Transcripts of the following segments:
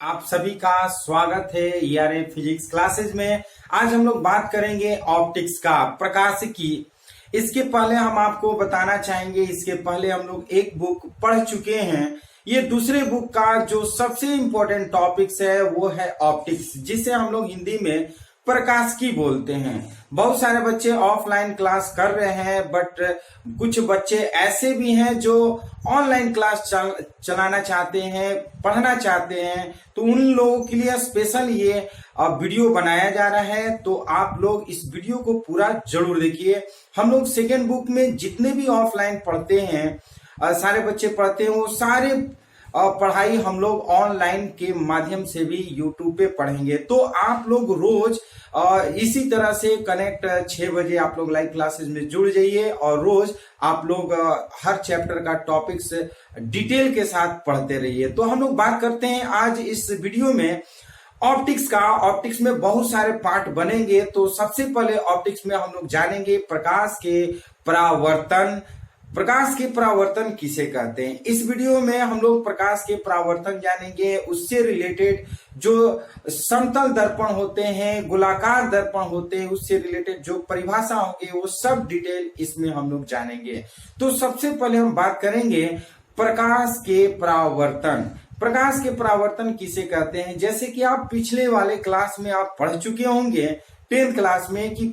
आप सभी का स्वागत है ईआरए फिजिक्स क्लासेज में। आज हम लोग बात करेंगे ऑप्टिक्स का, प्रकाशिकी। इसके पहले हम आपको बताना चाहेंगे, इसके पहले हम लोग एक बुक पढ़ चुके हैं। ये दूसरे बुक का जो सबसे इम्पोर्टेंट टॉपिक्स है वो है ऑप्टिक्स, जिसे हम लोग हिंदी में प्रकाशिकी बोलते हैं। बहुत सारे बच्चे ऑफलाइन क्लास कर रहे हैं, बट कुछ बच्चे ऐसे भी हैं जो ऑनलाइन क्लास चलाना चाहते हैं, पढ़ना चाहते हैं। तो उन लोगों के लिए स्पेशल ये वीडियो बनाया जा रहा है। तो आप लोग इस वीडियो को पूरा जरूर देखिए। हम लोग सेकेंड बुक में जितने भी ऑफलाइन पढ़ते हैं, सारे बच्चे पढ़ते हैं, वो सारे पढ़ाई हम लोग ऑनलाइन के माध्यम से भी यूट्यूब पे पढ़ेंगे। तो आप लोग रोज इसी तरह से कनेक्ट 6 बजे आप लोग लाइव क्लासेस में जुड़ जाइए और रोज आप लोग हर चैप्टर का टॉपिक्स डिटेल के साथ पढ़ते रहिए। तो हम लोग बात करते हैं आज इस वीडियो में ऑप्टिक्स का। ऑप्टिक्स में बहुत सारे पार्ट बनेंगे। तो सबसे पहले ऑप्टिक्स में हम लोग जानेंगे प्रकाश के परावर्तन। प्रकाश के परावर्तन किसे कहते हैं, इस वीडियो में हम लोग प्रकाश के परावर्तन जानेंगे। उससे रिलेटेड जो समतल दर्पण होते हैं, गोलाकार दर्पण होते हैं, उससे रिलेटेड जो परिभाषा होगी वो सब डिटेल इसमें हम लोग जानेंगे। तो सबसे पहले हम बात करेंगे प्रकाश के परावर्तन। प्रकाश के परावर्तन किसे कहते हैं, जैसे कि आप पिछले वाले क्लास में आप पढ़ चुके होंगे 10th क्लास में कि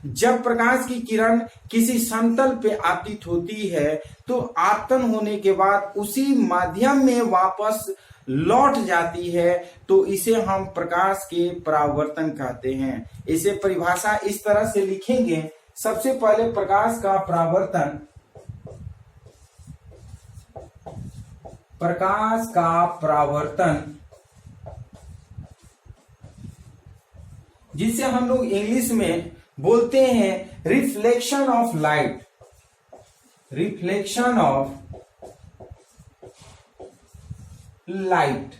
जब प्रकाश की किरण किसी समतल पे आपतित होती है तो आपतन होने के बाद उसी माध्यम में वापस लौट जाती है, तो इसे हम प्रकाश के परावर्तन कहते हैं। इसे परिभाषा इस तरह से लिखेंगे। सबसे पहले प्रकाश का परावर्तन, प्रकाश का परावर्तन जिसे हम लोग इंग्लिश में बोलते हैं reflection of light. Reflection of light.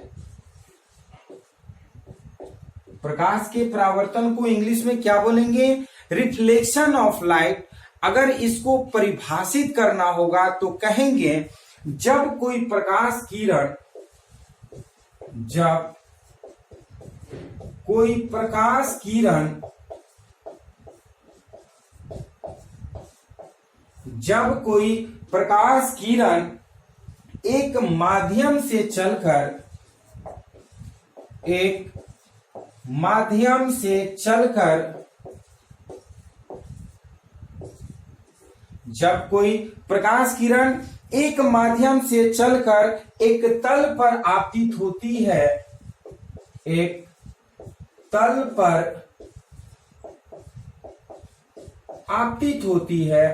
प्रकाश के परावर्तन को इंग्लिश में क्या बोलेंगे, रिफ्लेक्शन ऑफ लाइट। अगर इसको परिभाषित करना होगा तो कहेंगे जब कोई प्रकाश किरण, जब कोई प्रकाश किरण एक माध्यम से चलकर जब कोई प्रकाश किरण एक माध्यम से चलकर एक तल पर आपतित होती है, एक तल पर आपतित होती है,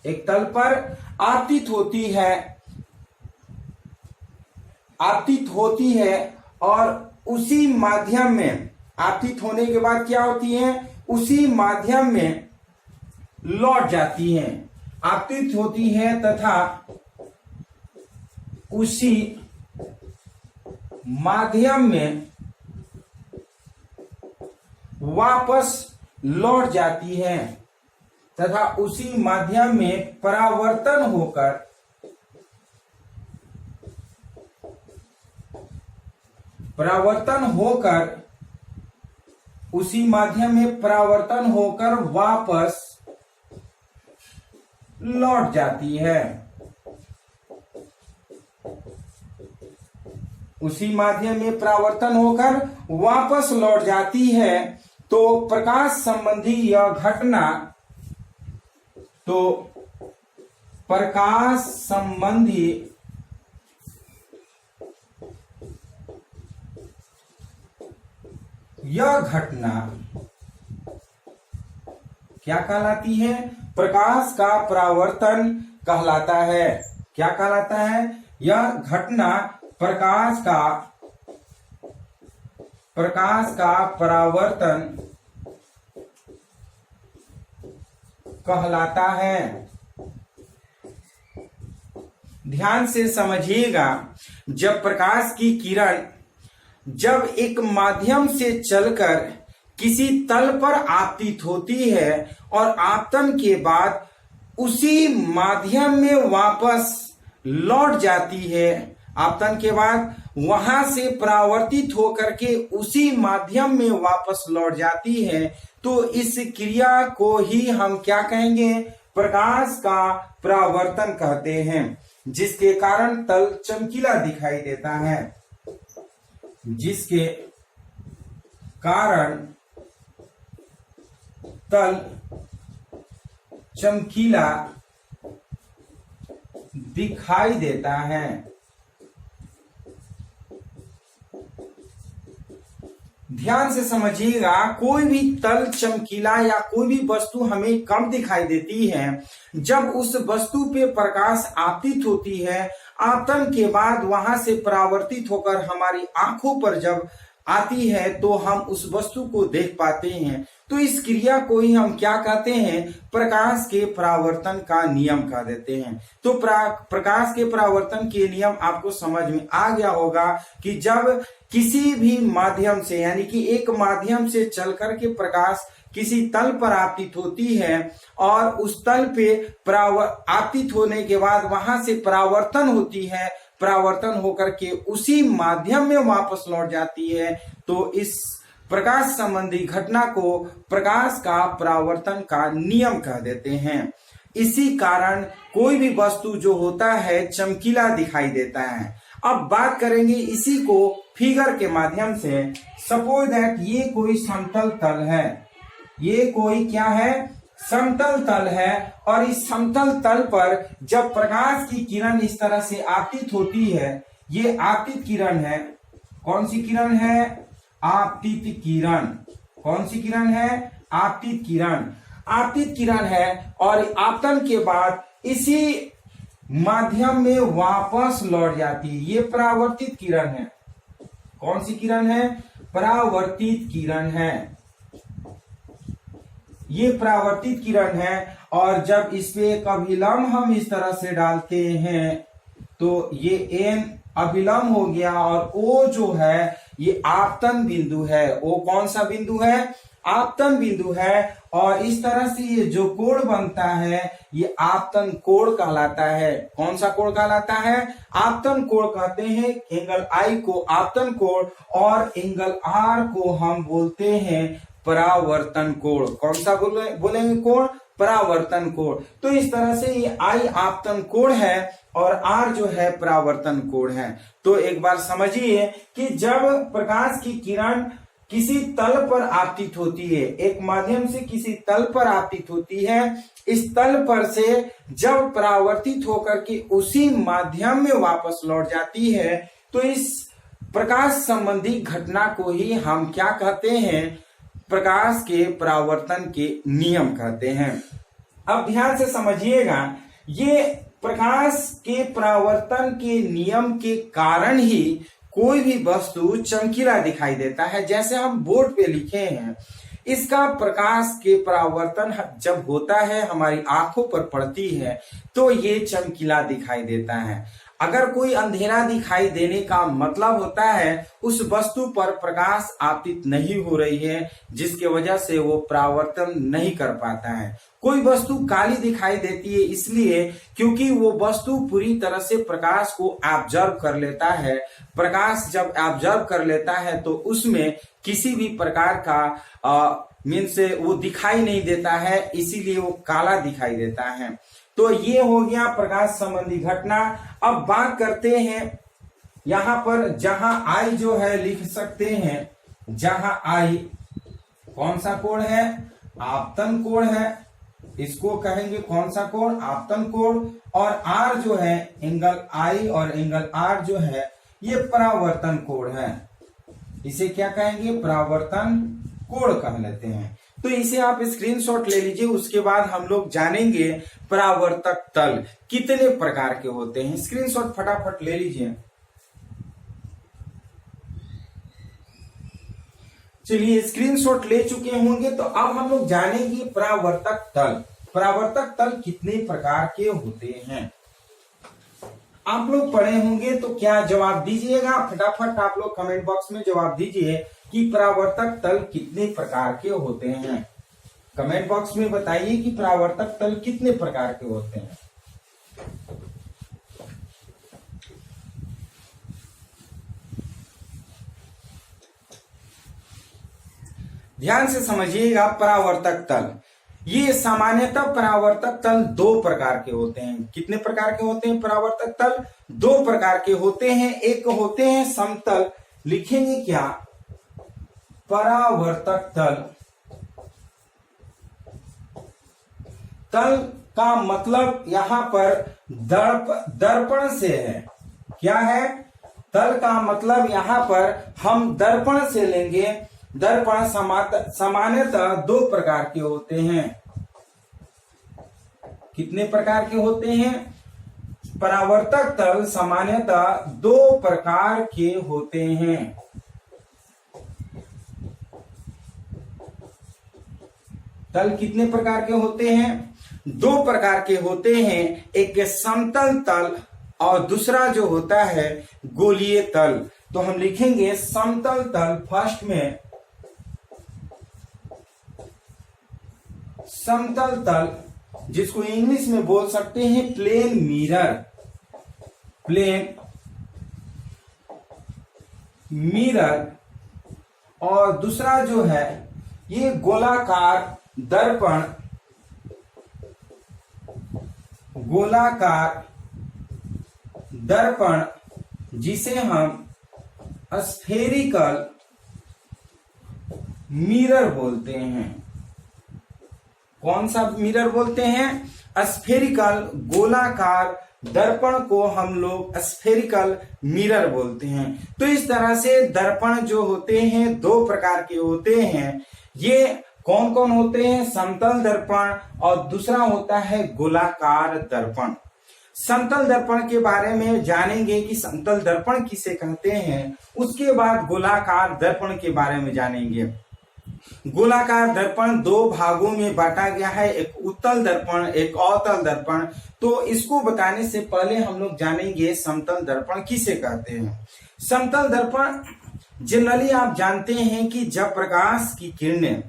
एक तल पर आपतित होती है और उसी माध्यम में आपतित होने के बाद क्या होती है, उसी माध्यम में लौट जाती है। आपतित होती है तथा उसी माध्यम में वापस लौट जाती है तथा उसी माध्यम में परावर्तन होकर वापस लौट जाती है। उसी माध्यम में परावर्तन होकर वापस लौट जाती है। तो प्रकाश संबंधी यह घटना, प्रकाश संबंधी यह घटना क्या कहलाती है, प्रकाश का परावर्तन कहलाता है। क्या कहलाता है, यह घटना प्रकाश का परावर्तन कहलाता है। ध्यान से समझिएगा, जब प्रकाश की किरण जब एक माध्यम से चलकर किसी तल पर आपतित होती है और आपतन के बाद उसी माध्यम में वापस लौट जाती है, आपतन के बाद वहां से परावर्तित होकर के उसी माध्यम में वापस लौट जाती है, तो इस क्रिया को ही हम क्या कहेंगे, प्रकाश का परावर्तन कहते हैं, जिसके कारण तल चमकीला दिखाई देता है, जिसके कारण तल चमकीला दिखाई देता है। ध्यान से समझिएगा, कोई भी तल चमकीला या कोई भी वस्तु हमें कम दिखाई देती है जब उस वस्तु पे प्रकाश आपतित होती है। आपतन के बाद वहां से परावर्तित होकर हमारी आंखों पर जब आती है तो हम उस वस्तु को देख पाते हैं। तो इस क्रिया को ही हम क्या कहते हैं, प्रकाश के परावर्तन का नियम कह देते हैं। तो प्रकाश के परावर्तन के नियम आपको समझ में आ गया होगा कि जब किसी भी माध्यम से, यानी कि एक माध्यम से चल करके प्रकाश किसी तल पर आपतित होती है और उस तल पे आपतित होने के बाद वहां से परावर्तन होती है, परावर्तन होकर के उसी माध्यम में वापस लौट जाती है, तो इस प्रकाश संबंधी घटना को प्रकाश का परावर्तन का नियम कह देते हैं। इसी कारण कोई भी वस्तु जो होता है चमकीला दिखाई देता है। अब बात करेंगे इसी को फिगर के माध्यम से। सपोज दैट ये कोई समतल तल है, ये कोई क्या है, समतल तल है, और इस समतल तल पर जब प्रकाश की किरण इस तरह से आपतित होती है, ये आपतित किरण है। कौन सी किरण है, आपतित किरण। कौन सी किरण है, आपतित किरण। आपतित किरण है और आपतन के बाद इसी माध्यम में वापस लौट जाती है, ये परावर्तित किरण है। कौन सी किरण है, परावर्तित किरण है, ये परावर्तित किरण है। और जब इस पे एक अभिलंब हम इस तरह से डालते हैं तो ये एन अभिलंब हो गया, और ओ जो है ये आपतन बिंदु है। ओ कौन सा बिंदु है, आपतन बिंदु है। और इस तरह से ये जो कोण बनता है ये आपतन कोण कहलाता है। कौन सा कोण कहलाता है, आपतन कोण कहते हैं। एंगल आई को आपतन कोण और एंगल आर को हम बोलते हैं परावर्तन कोण। कौन सा बोलेंगे कोण, परावर्तन कोण। तो इस तरह से ये आई आपतन कोण है और आर जो है परावर्तन कोण है। तो एक बार समझिए कि जब प्रकाश की किरण किसी तल पर आपतित होती है, एक माध्यम से किसी तल पर आपतित होती है, इस तल पर से जब परावर्तित होकर के उसी माध्यम में वापस लौट जाती है, तो इस प्रकाश संबंधी घटना को ही हम क्या कहते हैं, प्रकाश के परावर्तन के नियम कहते हैं। अब ध्यान से समझिएगा, ये प्रकाश के परावर्तन के नियम के कारण ही कोई भी वस्तु चमकीला दिखाई देता है। जैसे हम बोर्ड पे लिखे हैं, इसका प्रकाश के परावर्तन जब होता है, हमारी आंखों पर पड़ती है, तो ये चमकीला दिखाई देता है। अगर कोई अंधेरा दिखाई देने का मतलब होता है उस वस्तु पर प्रकाश आपतित नहीं हो रही है, जिसके वजह से वो परावर्तन नहीं कर पाता है। कोई वस्तु काली दिखाई देती है इसलिए क्योंकि वो वस्तु पूरी तरह से प्रकाश को एब्जॉर्ब कर लेता है। प्रकाश जब एब्जॉर्ब कर लेता है तो उसमें किसी भी प्रकार का मीन्स वो दिखाई नहीं देता है, इसीलिए वो काला दिखाई देता है। तो ये हो गया प्रकाश संबंधी घटना। अब बात करते हैं यहाँ पर, जहां आई जो है लिख सकते हैं, जहां आई कौन सा कोण है, आपतन कोण है, इसको कहेंगे कौन सा कोण, आपतन कोण। और आर जो है, एंगल आई और एंगल आर जो है ये परावर्तन कोण है। इसे क्या कहेंगे, परावर्तन कोण कह लेते हैं। तो इसे आप स्क्रीनशॉट ले लीजिए। उसके बाद हम लोग जानेंगे परावर्तक तल कितने प्रकार के होते हैं। स्क्रीनशॉट फटाफट ले लीजिए। चलिए स्क्रीनशॉट ले चुके होंगे, तो अब हम लोग जानेंगे परावर्तक तल। परावर्तक तल कितने प्रकार के होते हैं आप लोग पढ़े होंगे, तो क्या जवाब दीजिएगा। फटाफट आप लोग कमेंट बॉक्स में जवाब दीजिए कि परावर्तक तल कितने प्रकार के होते हैं। कमेंट बॉक्स में बताइए कि परावर्तक तल कितने प्रकार के होते हैं। ध्यान से समझिएगा। परावर्तक तल, ये सामान्यतः परावर्तक तल दो प्रकार के होते हैं। कितने प्रकार के होते हैं परावर्तक तल? दो प्रकार के होते हैं। एक होते हैं समतल, लिखेंगे क्या? परावर्तक तल। तल का मतलब यहां पर दर्पण से है। क्या है? तल का मतलब यहां पर हम दर्पण से लेंगे। दर्पण सामान्यतः दो प्रकार के होते हैं। कितने प्रकार के होते हैं? परावर्तक तल सामान्यतः दो प्रकार के होते हैं। तल कितने प्रकार के होते हैं? दो प्रकार के होते हैं। एक समतल तल और दूसरा जो होता है गोलीय तल। तो हम लिखेंगे समतल तल फर्स्ट में। समतल तल, जिसको इंग्लिश में बोल सकते हैं प्लेन मिरर। Plane mirror. और दूसरा जो है ये गोलाकार दर्पण। गोलाकार दर्पण जिसे हम स्फेरिकल मिरर बोलते हैं। कौन सा मिरर बोलते हैं? स्फेरिकल, गोलाकार दर्पण को हम लोग स्फेरिकल मिरर बोलते हैं। तो इस तरह से दर्पण जो होते हैं दो प्रकार के होते हैं। ये कौन कौन होते हैं? समतल दर्पण और दूसरा होता है गोलाकार दर्पण। समतल दर्पण के बारे में जानेंगे कि समतल दर्पण किसे कहते हैं। उसके बाद गोलाकार दर्पण के बारे में जानेंगे। गोलाकार दर्पण दो भागों में बांटा गया है, एक उत्तल दर्पण, एक अवतल दर्पण। तो इसको बताने से पहले हम लोग जानेंगे समतल दर्पण किसे कहते हैं। समतल दर्पण जनरली आप जानते हैं कि जब प्रकाश की किरणें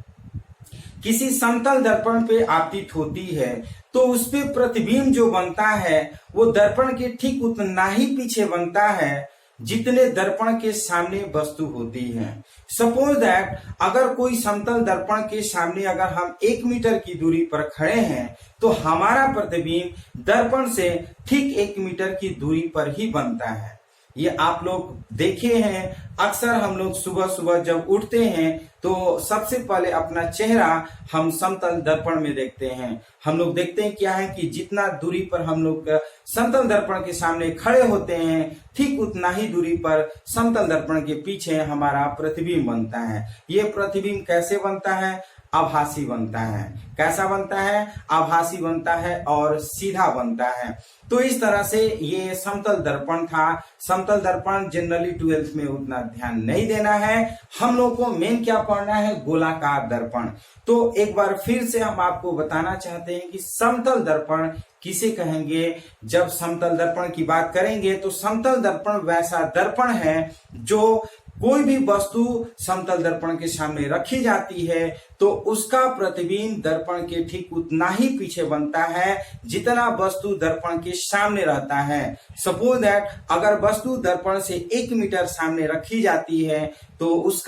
किसी समतल दर्पण पे आपतित होती है तो उस पे प्रतिबिंब जो बनता है वो दर्पण के ठीक उतना ही पीछे बनता है जितने दर्पण के सामने वस्तु होती है। सपोज दैट अगर कोई समतल दर्पण के सामने अगर हम 1 मीटर की दूरी पर खड़े हैं तो हमारा प्रतिबिंब दर्पण से ठीक 1 मीटर की दूरी पर ही बनता है। ये आप लोग देखे हैं, अक्सर हम लोग सुबह सुबह जब उठते हैं तो सबसे पहले अपना चेहरा हम समतल दर्पण में देखते हैं। हम लोग देखते हैं क्या है कि जितना दूरी पर हम लोग समतल दर्पण के सामने खड़े होते हैं ठीक उतना ही दूरी पर समतल दर्पण के पीछे हमारा प्रतिबिंब बनता है। ये प्रतिबिंब कैसे बनता है? आभासी बनता है। कैसा बनता है? आभासी बनता है और सीधा बनता है। तो इस तरह से ये समतल दर्पण था। समतल दर्पण जनरली 12th में उतना ध्यान नहीं देना है। हम लोग को मेन क्या पढ़ना है? गोलाकार दर्पण। तो एक बार फिर से हम आपको बताना चाहते हैं कि समतल दर्पण किसे कहेंगे। जब समतल दर्पण की बात करेंगे तो समतल दर्पण वैसा दर्पण है जो कोई भी वस्तु समतल दर्पण के सामने रखी जाती है तो उसका प्रतिबिंब दर्पण के ठीक उतना ही पीछे बनता है जितना वस्तु दर्पण के सामने रहता है। सपोज दैट अगर वस्तु दर्पण से 1 मीटर सामने रखी जाती है तो उस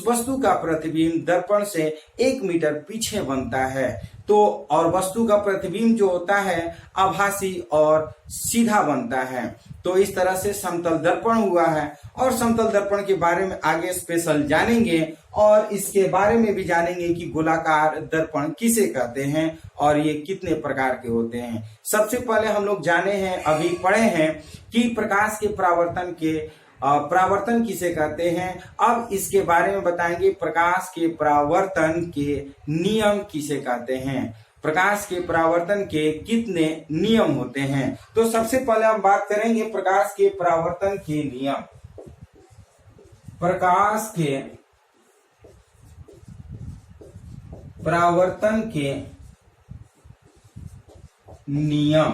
वस्तु का प्रतिबिंब दर्पण से 1 मीटर पीछे बनता है। तो और वस्तु का प्रतिबिंब जो होता है आभासी और सीधा बनता है। तो इस तरह से समतल दर्पण हुआ है और समतल दर्पण के बारे में आगे स्पेशल जानेंगे और इसके बारे में भी जानेंगे कि गोलाकार दर्पण किसे कहते हैं और ये कितने प्रकार के होते हैं। सबसे पहले हम लोग जाने हैं, अभी पढ़े हैं कि प्रकाश के परावर्तन किसे कहते हैं। अब इसके बारे में बताएंगे प्रकाश के परावर्तन के नियम किसे कहते हैं। प्रकाश के परावर्तन के कितने नियम होते हैं। तो सबसे पहले हम बात करेंगे प्रकाश के परावर्तन के नियम। प्रकाश के परावर्तन के नियम।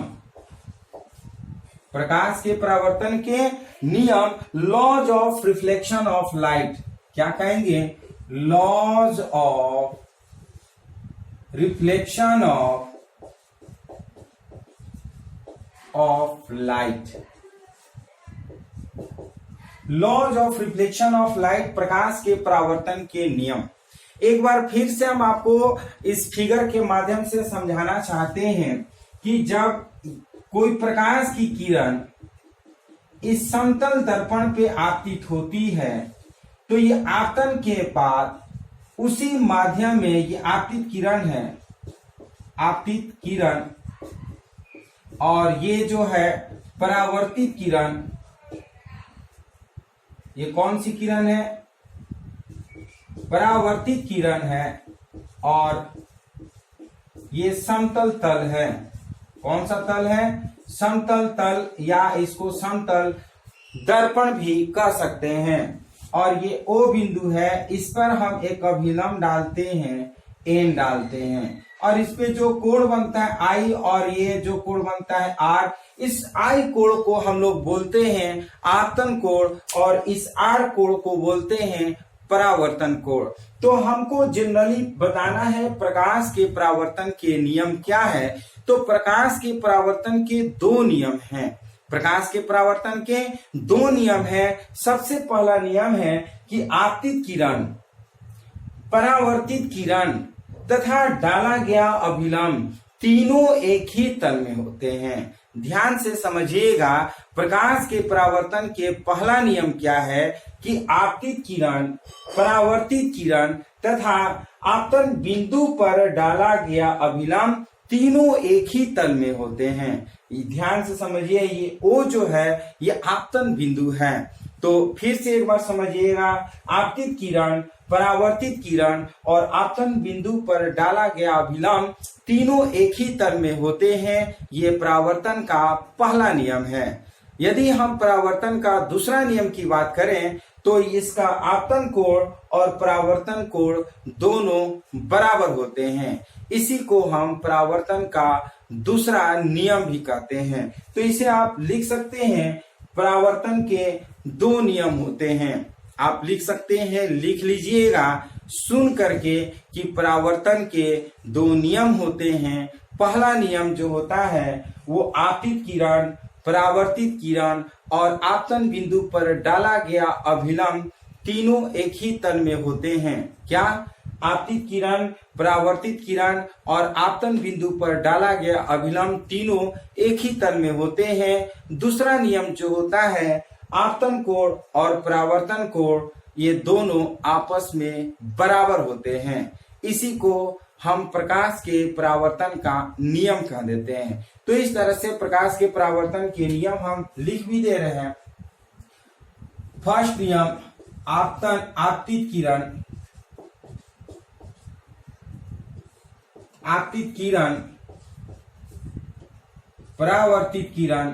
प्रकाश के परावर्तन के नियम, laws of reflection of light. क्या कहेंगे? Laws of reflection of light. Laws of reflection of light प्रकाश के परावर्तन के नियम। एक बार फिर से हम आपको इस फिगर के माध्यम से समझाना चाहते हैं कि जब कोई प्रकाश की किरण इस समतल दर्पण पे आपतित होती है तो ये आपतन के बाद उसी माध्यम में ये आपतित किरण है, आपतित किरण, और ये जो है परावर्तित किरण, ये कौन सी किरण है? परावर्तित किरण है, और ये समतल तल है। कौन सा तल है? समतल तल, या इसको समतल दर्पण भी कह सकते हैं। और ये O बिंदु है, इस पर हम एक अभिलंब डालते हैं, N डालते हैं, और इस पे जो कोण बनता है I, और ये जो कोण बनता है R, इस I कोण को हम लोग बोलते हैं आपतन कोण, और इस R कोण को बोलते हैं परावर्तन कोण। तो हमको जनरली बताना है प्रकाश के परावर्तन के नियम क्या है। तो प्रकाश के परावर्तन के दो नियम हैं। प्रकाश के परावर्तन के दो नियम हैं। सबसे पहला नियम है कि आपतित किरण, परावर्तित किरण तथा डाला गया अभिलंब तीनों एक ही तल में होते हैं। ध्यान से समझिएगा, प्रकाश के परावर्तन के पहला नियम क्या है कि आपतित किरण, परावर्तित किरण तथा आपतन बिंदु पर डाला गया अभिलंब तीनों एक ही तल में होते हैं। ध्यान से समझिए, ये O जो है ये आपतन बिंदु है। तो फिर से एक बार समझिएगा, आपतित किरण, परावर्तित किरण और आपतन बिंदु पर डाला गया अभिलंब तीनों एक ही तल में होते हैं। ये परावर्तन का पहला नियम है। यदि हम परावर्तन का दूसरा नियम की बात करें तो इसका आपतन कोण और परावर्तन कोण दोनों बराबर होते हैं। इसी को हम परावर्तन का दूसरा नियम भी कहते हैं। तो इसे आप लिख सकते हैं, परावर्तन के दो नियम होते हैं। आप लिख सकते हैं, लिख लीजिएगा सुन करके कि परावर्तन के दो नियम होते हैं। पहला नियम जो होता है वो आपतित किरण, परावर्तित किरण और आपतन बिंदु पर डाला गया अभिलंब तीनों एक ही तल में होते हैं। क्या? आपतित किरण, परावर्तित किरण और आपतन बिंदु पर डाला गया अभिलंब तीनों एक ही तल में होते हैं। दूसरा नियम जो होता है आपतन कोण और परावर्तन कोण, ये दोनों आपस में बराबर होते हैं। इसी को हम प्रकाश के परावर्तन का नियम कह देते हैं। तो इस तरह से प्रकाश के परावर्तन के नियम हम लिख भी दे रहे हैं। फर्स्ट नियम, आपतित किरण, आपतित किरण, परावर्तित किरण,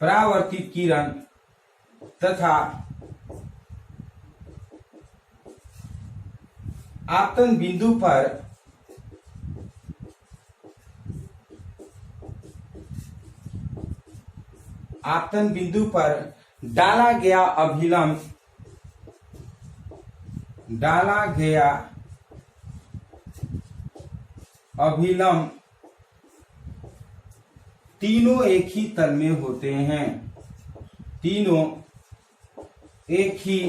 परावर्तित किरण तथा आपतन बिंदु पर डाला गया अभिलंब, तीनों एक ही तल में होते हैं। तीनों एक ही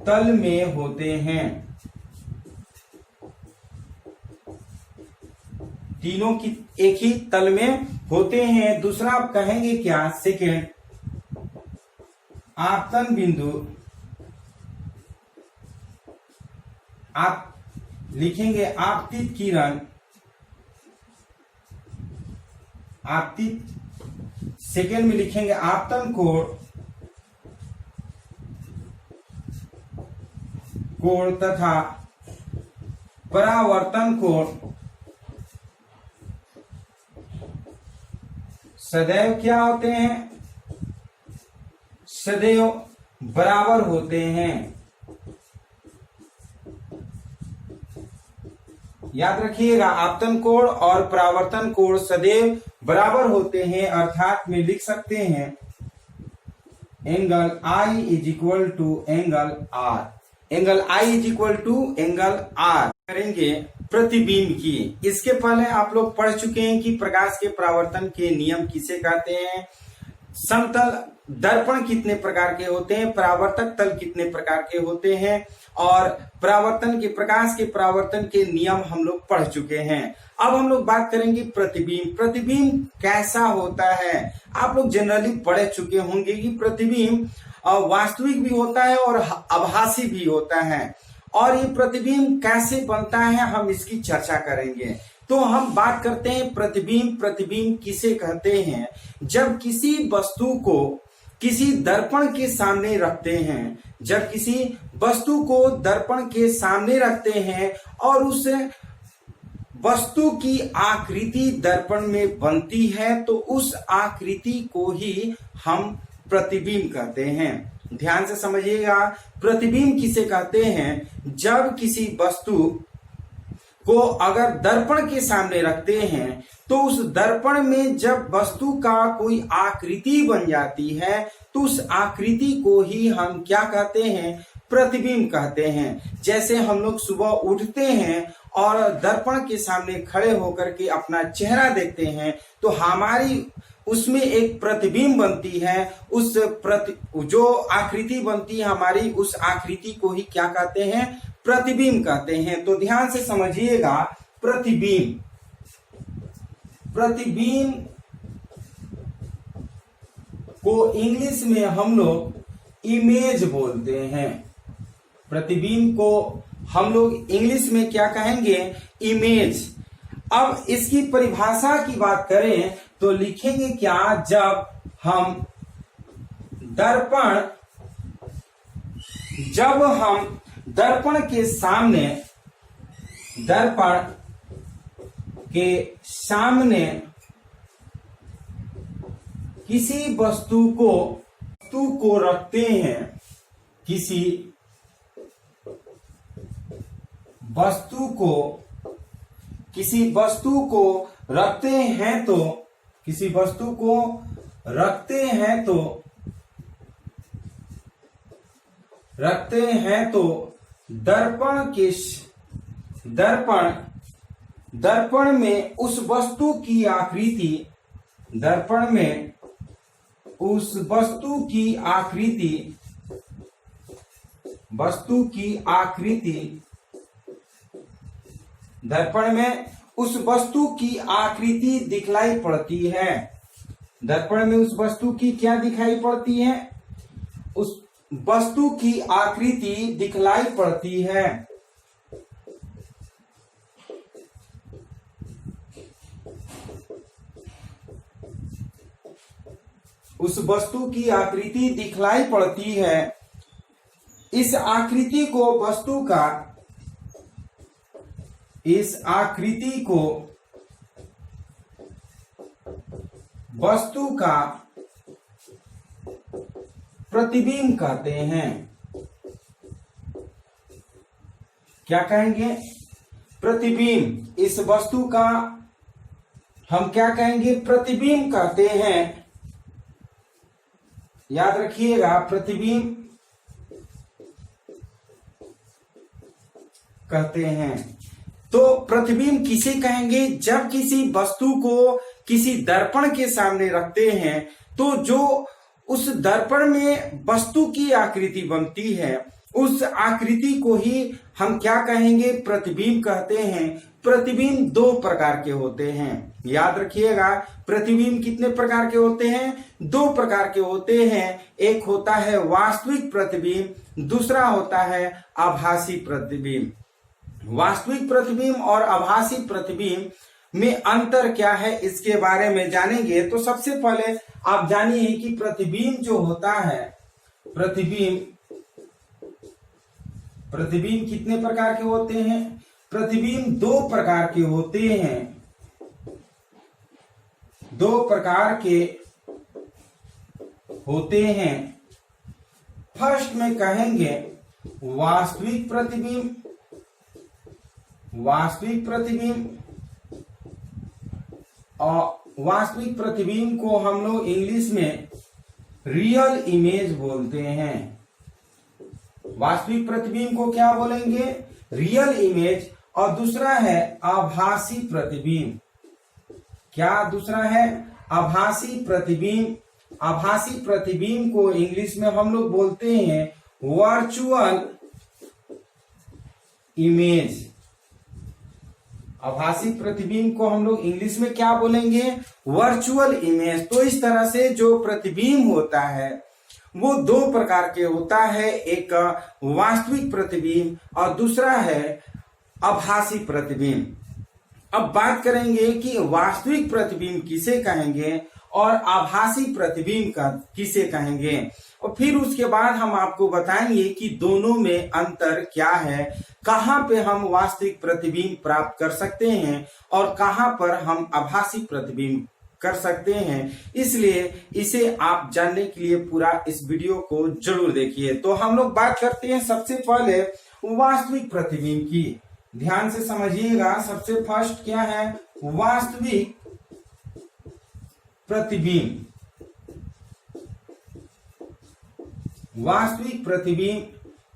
तल में होते हैं। तीनों की एक ही तल में होते हैं। दूसरा आप कहेंगे क्या? सेकेंड, आपतन बिंदु, आप लिखेंगे आपतित किरण, आपतित, सेकेंड में लिखेंगे आपतन कोण तथा परावर्तन कोण सदैव क्या होते हैं? सदैव बराबर होते हैं। याद रखिएगा, आपतन कोण और परावर्तन कोण सदैव बराबर होते हैं। अर्थात में लिख सकते हैं angle I is equal to angle R। Angle I is equal to angle R। करेंगे प्रतिबिंब की। इसके पहले आप लोग पढ़ चुके हैं कि प्रकाश के परावर्तन के नियम किसे कहते हैं। समतल दर्पण कितने प्रकार के होते हैं, परावर्तक तल कितने प्रकार के होते हैं, और परावर्तन के प्रकाश के परावर्तन के नियम हम लोग पढ़ चुके हैं। अब हम लोग बात करेंगे प्रतिबिंब। प्रतिबिंब कैसा होता है, आप लोग जनरली पढ़ चुके होंगे कि प्रतिबिंब वास्तविक भी होता है और आभासी भी होता है। और ये प्रतिबिंब कैसे बनता है हम इसकी चर्चा करेंगे। तो हम बात करते हैं प्रतिबिंब। प्रतिबिंब किसे कहते हैं, जब किसी वस्तु को किसी दर्पण के सामने रखते हैं, जब किसी वस्तु को दर्पण के सामने रखते हैं और उस वस्तु की आकृति दर्पण में बनती है, तो उस आकृति को ही हम प्रतिबिंब कहते हैं। ध्यान से समझिएगा, प्रतिबिंब किसे कहते हैं, जब किसी वस्तु को अगर दर्पण के सामने रखते हैं तो उस दर्पण में जब वस्तु का कोई आकृति बन जाती है तो उस आकृति को ही हम क्या कहते हैं, प्रतिबिंब कहते हैं। जैसे हम लोग सुबह उठते हैं और दर्पण के सामने खड़े होकर के अपना चेहरा देखते हैं तो हमारी उसमें एक प्रतिबिंब बनती है। जो आकृति बनती है हमारी, उस आकृति को ही क्या कहते हैं, प्रतिबिंब कहते हैं। तो ध्यान से समझिएगा, प्रतिबिंब को इंग्लिश में हम लोग इमेज बोलते हैं। प्रतिबिंब को हम लोग इंग्लिश में क्या कहेंगे, इमेज। अब इसकी परिभाषा की बात करें तो लिखेंगे क्या, जब हम दर्पण के सामने किसी वस्तु को रखते हैं, किसी वस्तु को रखते हैं तो दर्पण में उस वस्तु की आकृति दिखलाई पड़ती है। दर्पण में उस वस्तु की क्या दिखाई पड़ती है, उस वस्तु की आकृति दिखलाई पड़ती है। उस वस्तु की आकृति दिखलाई पड़ती है। इस आकृति को वस्तु का प्रतिबिंब कहते हैं। क्या कहेंगे, प्रतिबिंब। इस वस्तु का हम क्या कहेंगे, प्रतिबिंब कहते हैं। याद रखिएगा, प्रतिबिंब कहते हैं। तो प्रतिबिंब किसे कहेंगे, जब किसी वस्तु को किसी दर्पण के सामने रखते हैं तो जो उस दर्पण में वस्तु की आकृति बनती है, उस आकृति को ही हम क्या कहेंगे, प्रतिबिंब कहते हैं। प्रतिबिंब दो प्रकार के होते हैं। याद रखिएगा, प्रतिबिंब कितने प्रकार के होते हैं, दो प्रकार के होते हैं। एक होता है वास्तविक प्रतिबिंब, दूसरा होता है आभासी प्रतिबिंब। वास्तविक प्रतिबिंब और आभासी प्रतिबिंब में अंतर क्या है, इसके बारे में जानेंगे। तो सबसे पहले आप जानिए कि प्रतिबिंब जो होता है, प्रतिबिंब कितने प्रकार के होते हैं। प्रतिबिंब दो प्रकार के होते हैं। दो प्रकार के होते हैं। फर्स्ट में कहेंगे वास्तविक प्रतिबिंब। और वास्तविक प्रतिबिंब को हम लोग इंग्लिश में रियल इमेज बोलते हैं। वास्तविक प्रतिबिंब को क्या बोलेंगे, रियल इमेज। और दूसरा है आभासी प्रतिबिंब। क्या दूसरा है, आभासी प्रतिबिंब। आभासी प्रतिबिंब को इंग्लिश में हम लोग बोलते हैं वर्चुअल इमेज। आभासी प्रतिबिंब को हम लोग इंग्लिश में क्या बोलेंगे? Virtual image. तो इस तरह से जो प्रतिबिंब होता है वो दो प्रकार के होता है, एक वास्तविक प्रतिबिंब और दूसरा है आभासी प्रतिबिंब। अब बात करेंगे कि वास्तविक प्रतिबिंब किसे कहेंगे और आभासी प्रतिबिंब का किसे कहेंगे, और फिर उसके बाद हम आपको बताएंगे कि दोनों में अंतर क्या है, कहां पे हम वास्तविक प्रतिबिंब प्राप्त कर सकते हैं और कहां पर हम आभासी प्रतिबिंब कर सकते हैं। इसलिए इसे आप जानने के लिए पूरा इस वीडियो को जरूर देखिए। तो हम लोग बात करते हैं सबसे पहले वास्तविक प्रतिबिंब की। ध्यान से समझिएगा, सबसे फर्स्ट क्या है? वास्तविक प्रतिबिंब। वास्तविक प्रतिबिंब,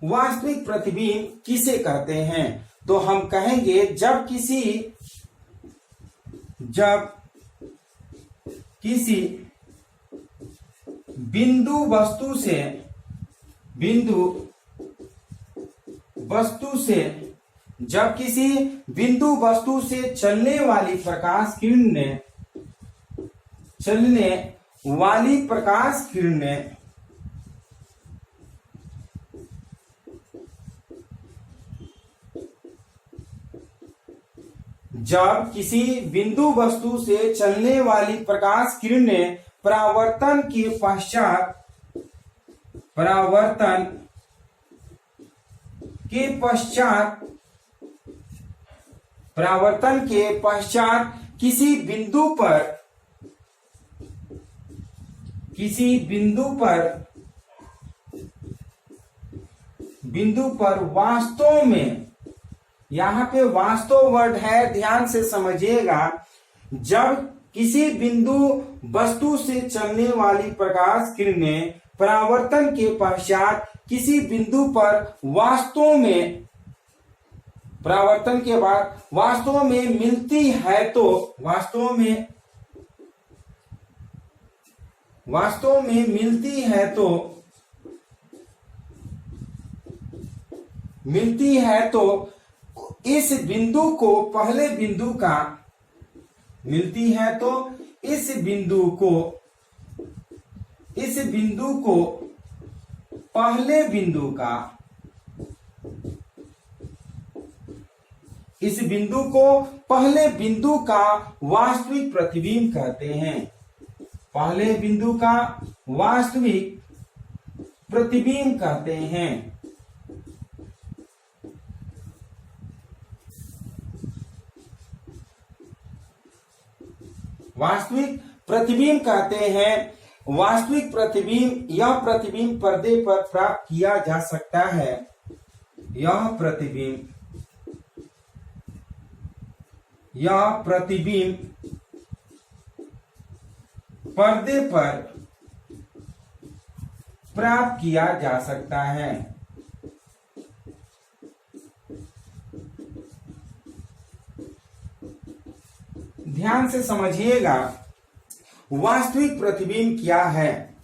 वास्तविक प्रतिबिंब किसे कहते हैं? तो हम कहेंगे जब किसी बिंदु वस्तु से चलने वाली प्रकाश किरण ने जब किसी बिंदु वस्तु से चलने वाली प्रकाश किरण ने परावर्तन के पश्चात किसी बिंदु पर वास्तव में, यहाँ पे वास्तव वर्ड है, ध्यान से समझिएगा, जब किसी बिंदु वस्तु से चलने वाली प्रकाश किरणें परावर्तन के पश्चात किसी बिंदु पर वास्तव में, परावर्तन के बाद वास्तव में मिलती है तो इस बिंदु को पहले बिंदु का पहले बिंदु का वास्तविक प्रतिबिंब कहते हैं। पहले बिंदु का वास्तविक प्रतिबिंब कहते हैं। वास्तविक प्रतिबिंब कहते हैं। वास्तविक प्रतिबिंब, यह प्रतिबिंब पर्दे पर प्राप्त किया जा सकता है। यह प्रतिबिंब पर्दे पर प्राप्त किया जा सकता है। ध्यान से समझिएगा, वास्तविक प्रतिबिंब क्या है?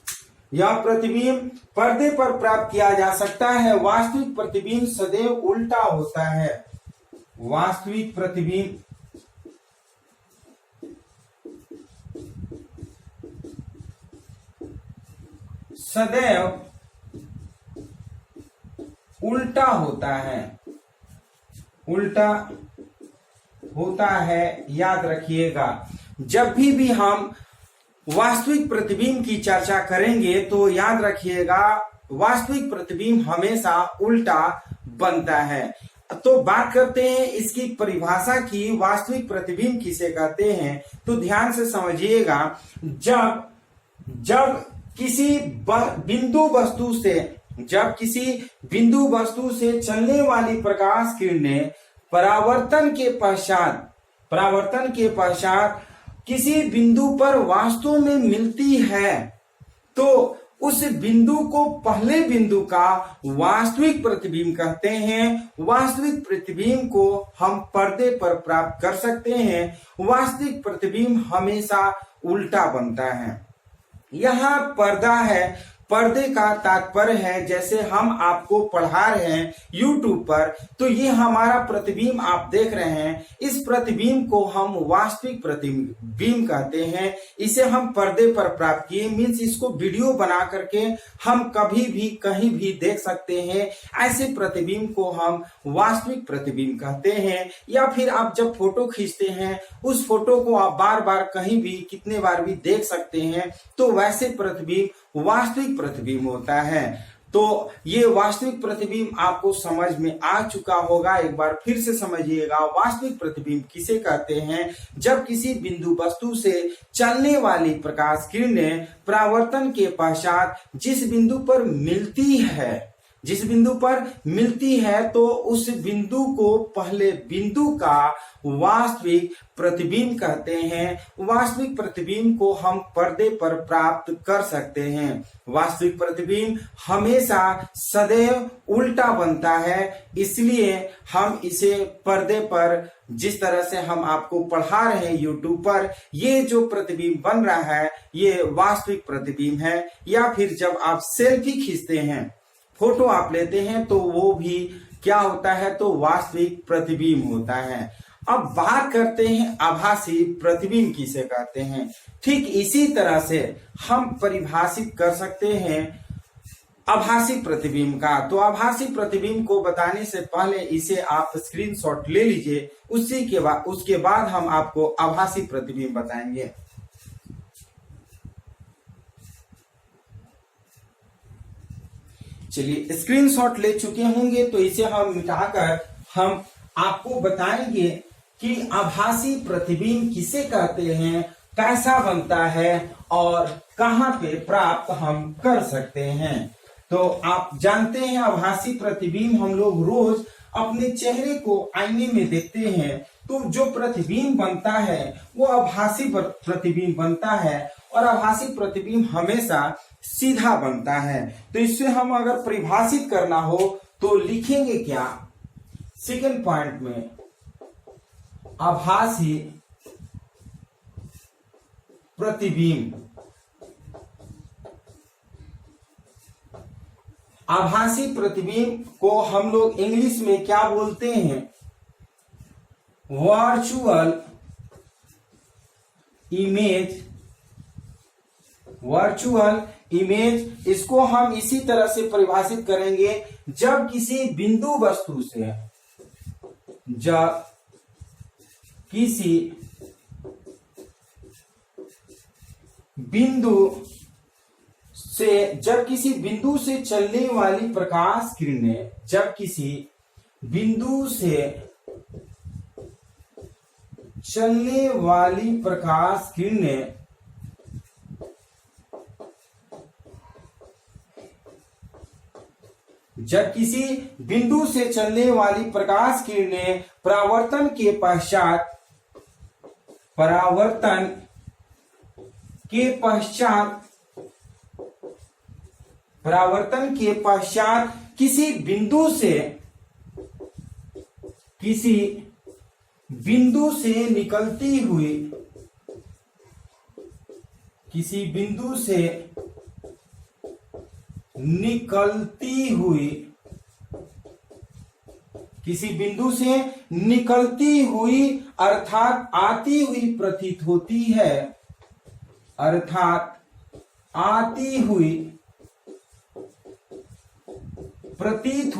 यह प्रतिबिंब पर्दे पर प्राप्त किया जा सकता है। वास्तविक प्रतिबिंब सदैव उल्टा होता है। वास्तविक प्रतिबिंब सदैव उल्टा होता है। उल्टा होता है, याद रखिएगा। जब भी हम वास्तविक प्रतिबिंब की चर्चा करेंगे तो याद रखिएगा, वास्तविक प्रतिबिंब हमेशा उल्टा बनता है। तो बात करते हैं इसकी परिभाषा की, वास्तविक प्रतिबिंब किसे कहते हैं। तो ध्यान से समझिएगा, जब किसी बिंदु वस्तु से चलने वाली प्रकाश किरणें परावर्तन के पश्चात किसी बिंदु पर वास्तव में मिलती है तो उस बिंदु को पहले बिंदु का वास्तविक प्रतिबिंब कहते हैं। वास्तविक प्रतिबिंब को हम पर्दे पर प्राप्त कर सकते हैं। वास्तविक प्रतिबिंब हमेशा उल्टा बनता है। यहाँ पर्दा है, पर्दे का तात्पर्य है जैसे हम आपको पढ़ा रहे हैं YouTube पर, तो ये हमारा प्रतिबिंब आप देख रहे हैं, इस प्रतिबिंब को हम वास्तविक प्रतिबिंब कहते हैं। इसे हम पर्दे पर प्राप्त किए, मीन्स इसको वीडियो बना करके हम कभी भी कहीं भी देख सकते हैं। ऐसे प्रतिबिंब को हम वास्तविक प्रतिबिंब कहते हैं। या फिर आप जब फोटो खींचते हैं, उस फोटो को आप बार बार कहीं भी कितने बार भी देख सकते हैं, तो वैसे प्रतिबिंब वास्तविक प्रतिबिंब होता है। तो ये वास्तविक प्रतिबिंब आपको समझ में आ चुका होगा, एक बार फिर से समझिएगा। वास्तविक प्रतिबिंब किसे कहते हैं? जब किसी बिंदु वस्तु से चलने वाली प्रकाश किरणें परावर्तन के पश्चात जिस बिंदु पर मिलती है तो उस बिंदु को पहले बिंदु का वास्तविक प्रतिबिंब कहते हैं। वास्तविक प्रतिबिंब को हम पर्दे पर प्राप्त कर सकते हैं। वास्तविक प्रतिबिंब हमेशा सदैव उल्टा बनता है, इसलिए हम इसे पर्दे पर, जिस तरह से हम आपको पढ़ा रहे हैं YouTube पर, ये जो प्रतिबिंब बन रहा है ये वास्तविक प्रतिबिंब है। या फिर जब आप सेल्फी खींचते हैं, फोटो आप लेते हैं, तो वो भी क्या होता है? तो वास्तविक प्रतिबिंब होता है। अब बात करते हैं आभासी प्रतिबिंब किसे कहते हैं। ठीक इसी तरह से हम परिभाषित कर सकते हैं आभासी प्रतिबिंब का। तो आभासी प्रतिबिंब को बताने से पहले इसे आप स्क्रीनशॉट ले लीजिए, उसके बाद हम आपको आभासी प्रतिबिंब बताएंगे। चलिए, स्क्रीनशॉट ले चुके होंगे तो इसे हम मिटाकर हम आपको बताएंगे कि आभासी प्रतिबिंब किसे कहते हैं, कैसा बनता है और कहां पे प्राप्त हम कर सकते हैं। तो आप जानते हैं आभासी प्रतिबिंब हम लोग रोज अपने चेहरे को आईने में देखते हैं, तो जो प्रतिबिंब बनता है वो आभासी प्रतिबिंब बनता है। और आभासी प्रतिबिंब हमेशा सीधा बनता है। तो इससे हम अगर परिभाषित करना हो तो लिखेंगे क्या? सेकंड पॉइंट में आभासी प्रतिबिंब। आभासी प्रतिबिंब को हम लोग इंग्लिश में क्या बोलते हैं? Virtual image. इसको हम इसी तरह से परिभाषित करेंगे, जब किसी बिंदु वस्तु से जब किसी बिंदु से चलने वाली प्रकाश किरणें, जब किसी बिंदु से चलने वाली प्रकाश किरणें जब किसी बिंदु से चलने वाली प्रकाश किरणें परावर्तन के पश्चात किसी बिंदु से निकलती हुई अर्थात आती हुई प्रतीत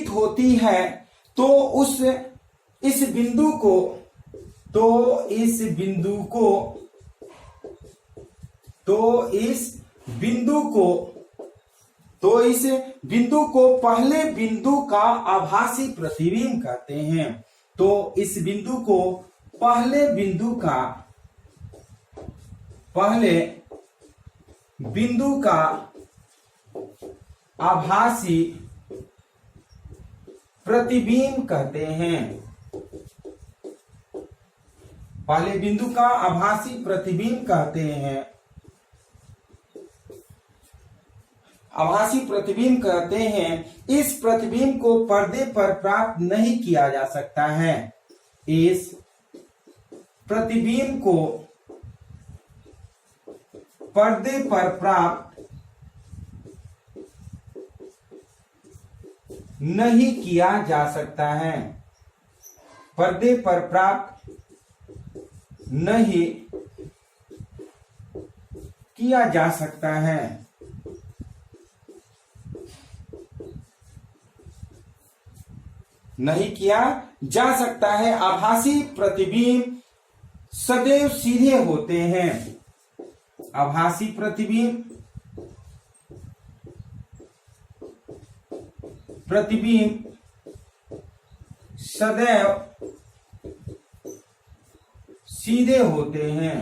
होती है, तो इस बिंदु को पहले बिंदु का आभासी प्रतिबिंब कहते हैं। तो इस बिंदु को पहले बिंदु का आभासी प्रतिबिंब कहते हैं। पहले बिंदु का आभासी प्रतिबिंब कहते हैं। आभासी प्रतिबिंब कहते हैं। इस प्रतिबिंब को पर्दे पर प्राप्त नहीं किया जा सकता है। इस प्रतिबिंब को पर्दे पर प्राप्त नहीं किया जा सकता है, पर्दे पर प्राप्त नहीं किया जा सकता है। नहीं किया जा सकता है। आभासी प्रतिबिंब सदैव सीधे होते हैं। आभासी प्रतिबिंब सदैव सीधे होते हैं।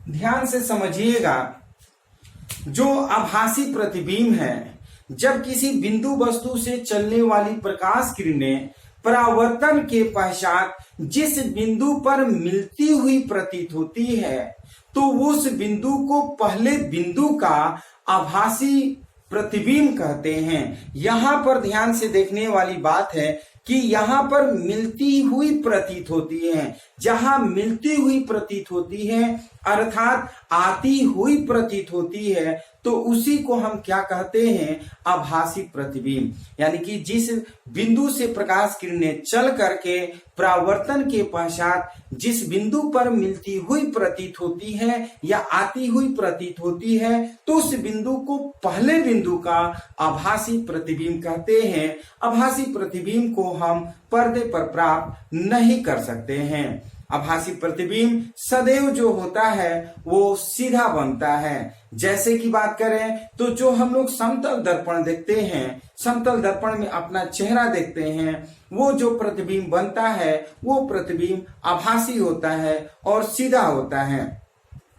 ध्यान से समझिएगा, जो आभासी प्रतिबिंब है, जब किसी बिंदु वस्तु से चलने वाली प्रकाश किरणें परावर्तन के पश्चात जिस बिंदु पर मिलती हुई प्रतीत होती है, तो उस बिंदु को पहले बिंदु का आभासी प्रतिबिंब कहते हैं। यहां पर ध्यान से देखने वाली बात है कि यहां पर मिलती हुई प्रतीत होती है। जहां मिलती हुई प्रतीत होती है अर्थात आती हुई प्रतीत होती है, तो उसी को हम क्या कहते हैं? आभासी प्रतिबिंब। यानी कि जिस बिंदु से प्रकाश किरणें चल करके परावर्तन के पश्चात जिस बिंदु पर मिलती हुई प्रतीत होती है या आती हुई प्रतीत होती है, तो उस बिंदु को पहले बिंदु का आभासी प्रतिबिंब कहते हैं। आभासी प्रतिबिंब को हम पर्दे पर प्राप्त नहीं कर सकते हैं। आभासी प्रतिबिंब सदैव जो होता है वो सीधा बनता है। जैसे कि बात करें तो जो हम लोग समतल दर्पण देखते हैं, समतल दर्पण में अपना चेहरा देखते हैं, वो जो प्रतिबिंब बनता है वो प्रतिबिंब आभासी होता है और सीधा होता है।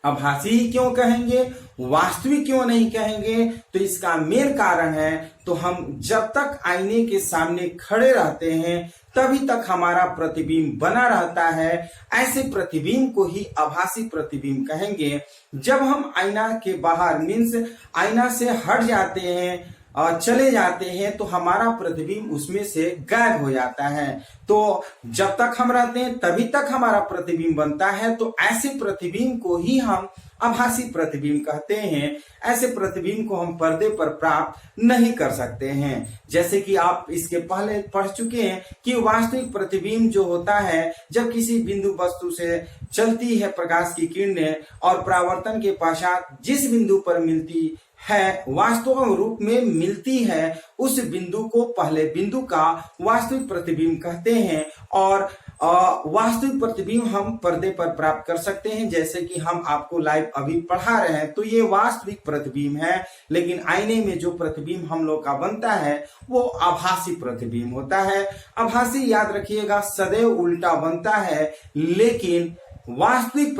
आभासी ही क्यों कहेंगे, वास्तविक क्यों नहीं कहेंगे? तो इसका मेन कारण है, तो हम जब तक आईने के सामने खड़े रहते हैं तभी तक हमारा प्रतिबिंब बना रहता है। ऐसे प्रतिबिंब को ही आभासी प्रतिबिंब कहेंगे। जब हम आईना के बाहर मीन्स आईना से हट जाते हैं और चले जाते हैं, तो हमारा प्रतिबिंब उसमें से गायब हो जाता है। तो जब तक हम रहते हैं तभी तक हमारा प्रतिबिंब बनता है। तो ऐसे प्रतिबिंब को ही हम आभासी प्रतिबिंब कहते हैं। ऐसे प्रतिबिंब को हम पर्दे पर प्राप्त नहीं कर सकते हैं। जैसे कि आप इसके पहले पढ़ चुके हैं कि वास्तविक प्रतिबिंब जो होता है, जब किसी बिंदु वस्तु से चलती है प्रकाश की किरणें और परावर्तन के पश्चात जिस बिंदु पर मिलती है, वास्तव रूप में मिलती है, उस बिंदु को पहले बिंदु का वास्तविक प्रतिबिंब कहते हैं। और वास्तविक प्रतिबिंब हम पर्दे पर प्राप्त कर सकते हैं। जैसे कि हम आपको लाइव अभी पढ़ा रहे हैं, तो ये वास्तविक प्रतिबिंब है। लेकिन आईने में जो प्रतिबिंब हम लोग का बनता है वो आभासी प्रतिबिंब होता है। आभासी याद रखिएगा सदैव उल्टा बनता है, लेकिन वास्तविक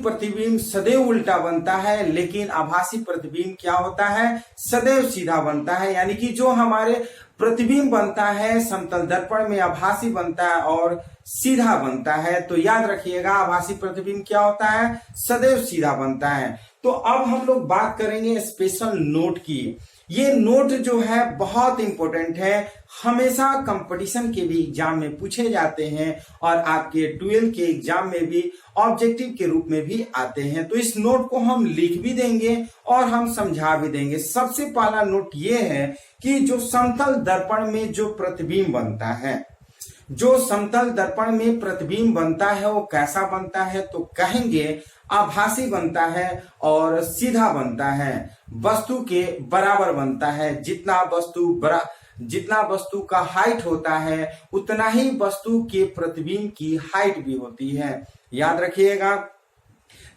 प्रतिबिंब सदैव उल्टा बनता है, लेकिन आभासी प्रतिबिंब क्या होता है? सदैव सीधा बनता है। यानी कि जो हमारे प्रतिबिंब बनता है समतल दर्पण में आभासी बनता है और सीधा बनता है। तो याद रखिएगा आभासी प्रतिबिंब क्या होता है? सदैव सीधा बनता है। तो अब हम लोग बात करेंगे स्पेशल नोट की। ये नोट जो है बहुत इंपॉर्टेंट है, हमेशा कंपटीशन के भी एग्जाम में पूछे जाते हैं और आपके 12 के एग्जाम में भी ऑब्जेक्टिव के रूप में भी आते हैं। तो इस नोट को हम लिख भी देंगे और हम समझा भी देंगे। सबसे पहला नोट ये है कि जो समतल दर्पण में जो प्रतिबिंब बनता है, जो समतल दर्पण में प्रतिबिंब बनता है वो कैसा बनता है? तो कहेंगे आभासी बनता है और सीधा बनता है, वस्तु के बराबर बनता है। जितना वस्तु का हाइट होता है उतना ही वस्तु के प्रतिबिंब की हाइट भी होती है। याद रखिएगा,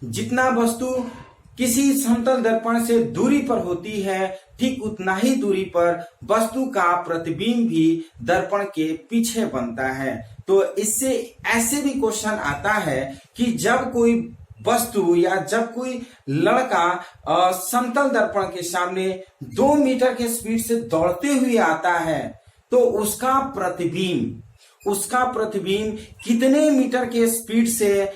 जितना वस्तु किसी समतल दर्पण से दूरी पर होती है, ठीक उतना ही दूरी पर वस्तु का प्रतिबिंब भी दर्पण के पीछे बनता है। तो इससे ऐसे भी क्वेश्चन आता है कि जब कोई वस्तु या जब कोई लड़का समतल दर्पण के सामने 2 मीटर के स्पीड से दौड़ते हुए आता है, तो उसका प्रतिबिंब कितने मीटर के स्पीड से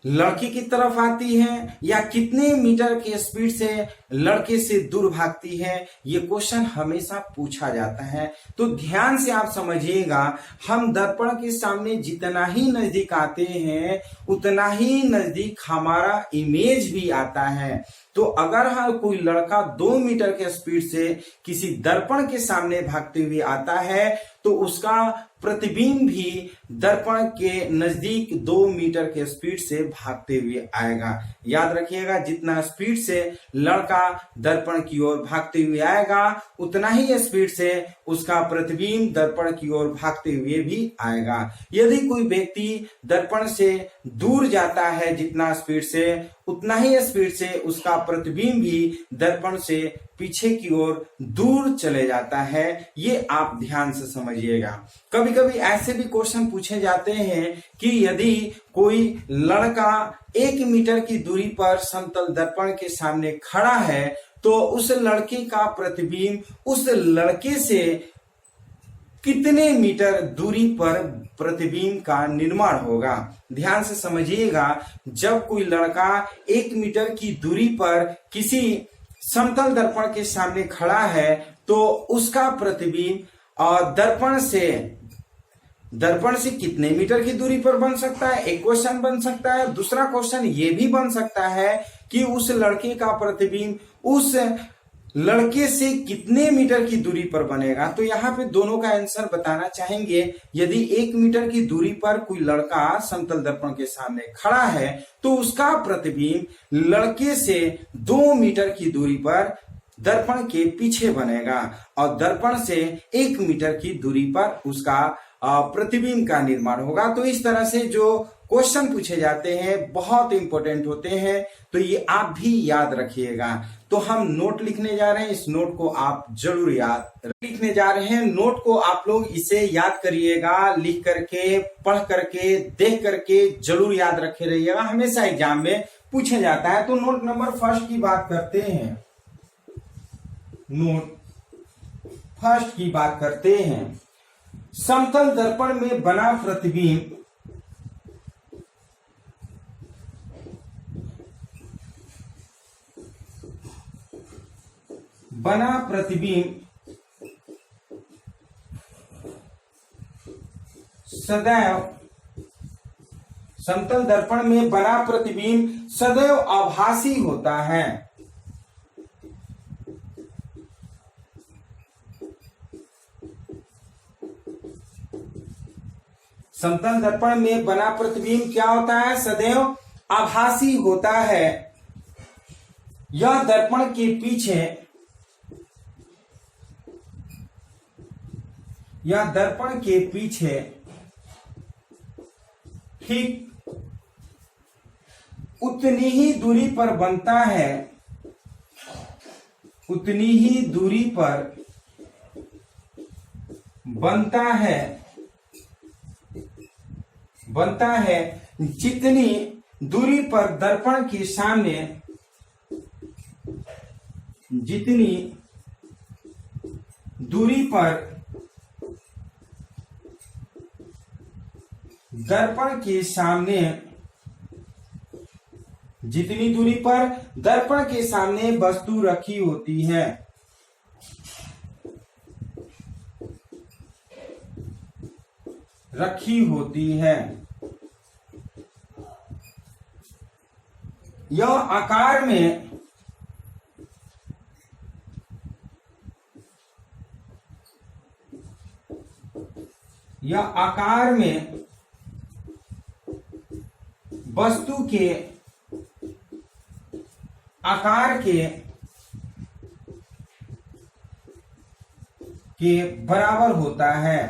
लड़की की तरफ आती है या कितने मीटर के स्पीड से लड़के से दूर भागती है, ये क्वेश्चन हमेशा पूछा जाता है। तो ध्यान से आप समझिएगा, हम दर्पण के सामने जितना ही नजदीक आते हैं उतना ही नजदीक हमारा इमेज भी आता है। तो अगर कोई लड़का 2 मीटर के स्पीड से किसी दर्पण के सामने भागते हुए आता है तो उसका प्रतिबिंब भी दर्पण के नजदीक 2 मीटर के स्पीड से भागते हुए आएगा। याद रखिएगा, जितना स्पीड से लड़का दर्पण की ओर भागते हुए आएगा उतना ही स्पीड से उसका प्रतिबिंब दर्पण की ओर भागते हुए भी आएगा। यदि कोई व्यक्ति दर्पण से दूर जाता है जितना स्पीड से, उतना ही स्पीड से उसका प्रतिबिंब भी दर्पण से पीछे की ओर दूर चले जाता है। ये आप ध्यान से समझिएगा। कभी कभी ऐसे भी क्वेश्चन पूछे जाते हैं कि यदि कोई लड़का 1 मीटर की दूरी पर समतल दर्पण के सामने खड़ा है तो उस लड़के का प्रतिबिंब उस लड़के से कितने मीटर दूरी पर प्रतिबिंब का निर्माण होगा। ध्यान से समझिएगा, जब कोई लड़का 1 मीटर की दूरी पर किसी समतल दर्पण के सामने खड़ा है तो उसका प्रतिबिंब दर्पण से कितने मीटर की दूरी पर बन सकता है, एक क्वेश्चन बन सकता है। दूसरा क्वेश्चन ये भी बन सकता है कि उस लड़के का प्रतिबिंब उस लड़के से कितने मीटर की दूरी पर बनेगा। तो यहाँ पे दोनों का आंसर बताना चाहेंगे। यदि 1 मीटर की दूरी पर कोई लड़का समतल दर्पण के सामने खड़ा है तो उसका प्रतिबिंब लड़के से 2 मीटर की दूरी पर दर्पण के पीछे बनेगा और दर्पण से 1 मीटर की दूरी पर उसका प्रतिबिंब का निर्माण होगा। तो इस तरह से जो क्वेश्चन पूछे जाते हैं बहुत इंपॉर्टेंट होते हैं, तो ये आप भी याद रखिएगा। तो हम नोट लिखने जा रहे हैं, इस नोट को आप जरूर याद लिखने जा रहे हैं। नोट को आप लोग इसे याद करिएगा, लिख करके, पढ़ करके, देख करके जरूर याद रखे रहिएगा, हमेशा एग्जाम में पूछे जाता है। तो नोट नंबर फर्स्ट की बात करते हैं। नोट फर्स्ट की बात करते हैं। समतल दर्पण में बना प्रतिबिंब सदैव समतल दर्पण में बना प्रतिबिंब सदैव आभासी होता है। समतल दर्पण में बना प्रतिबिंब क्या होता है, सदैव आभासी होता है। यह दर्पण के पीछे ठीक उतनी ही दूरी पर बनता है, उतनी ही दूरी पर बनता है जितनी दूरी पर दर्पण के सामने जितनी दूरी पर दर्पण के सामने वस्तु रखी होती है। यह आकार में वस्तु के आकार के बराबर होता है।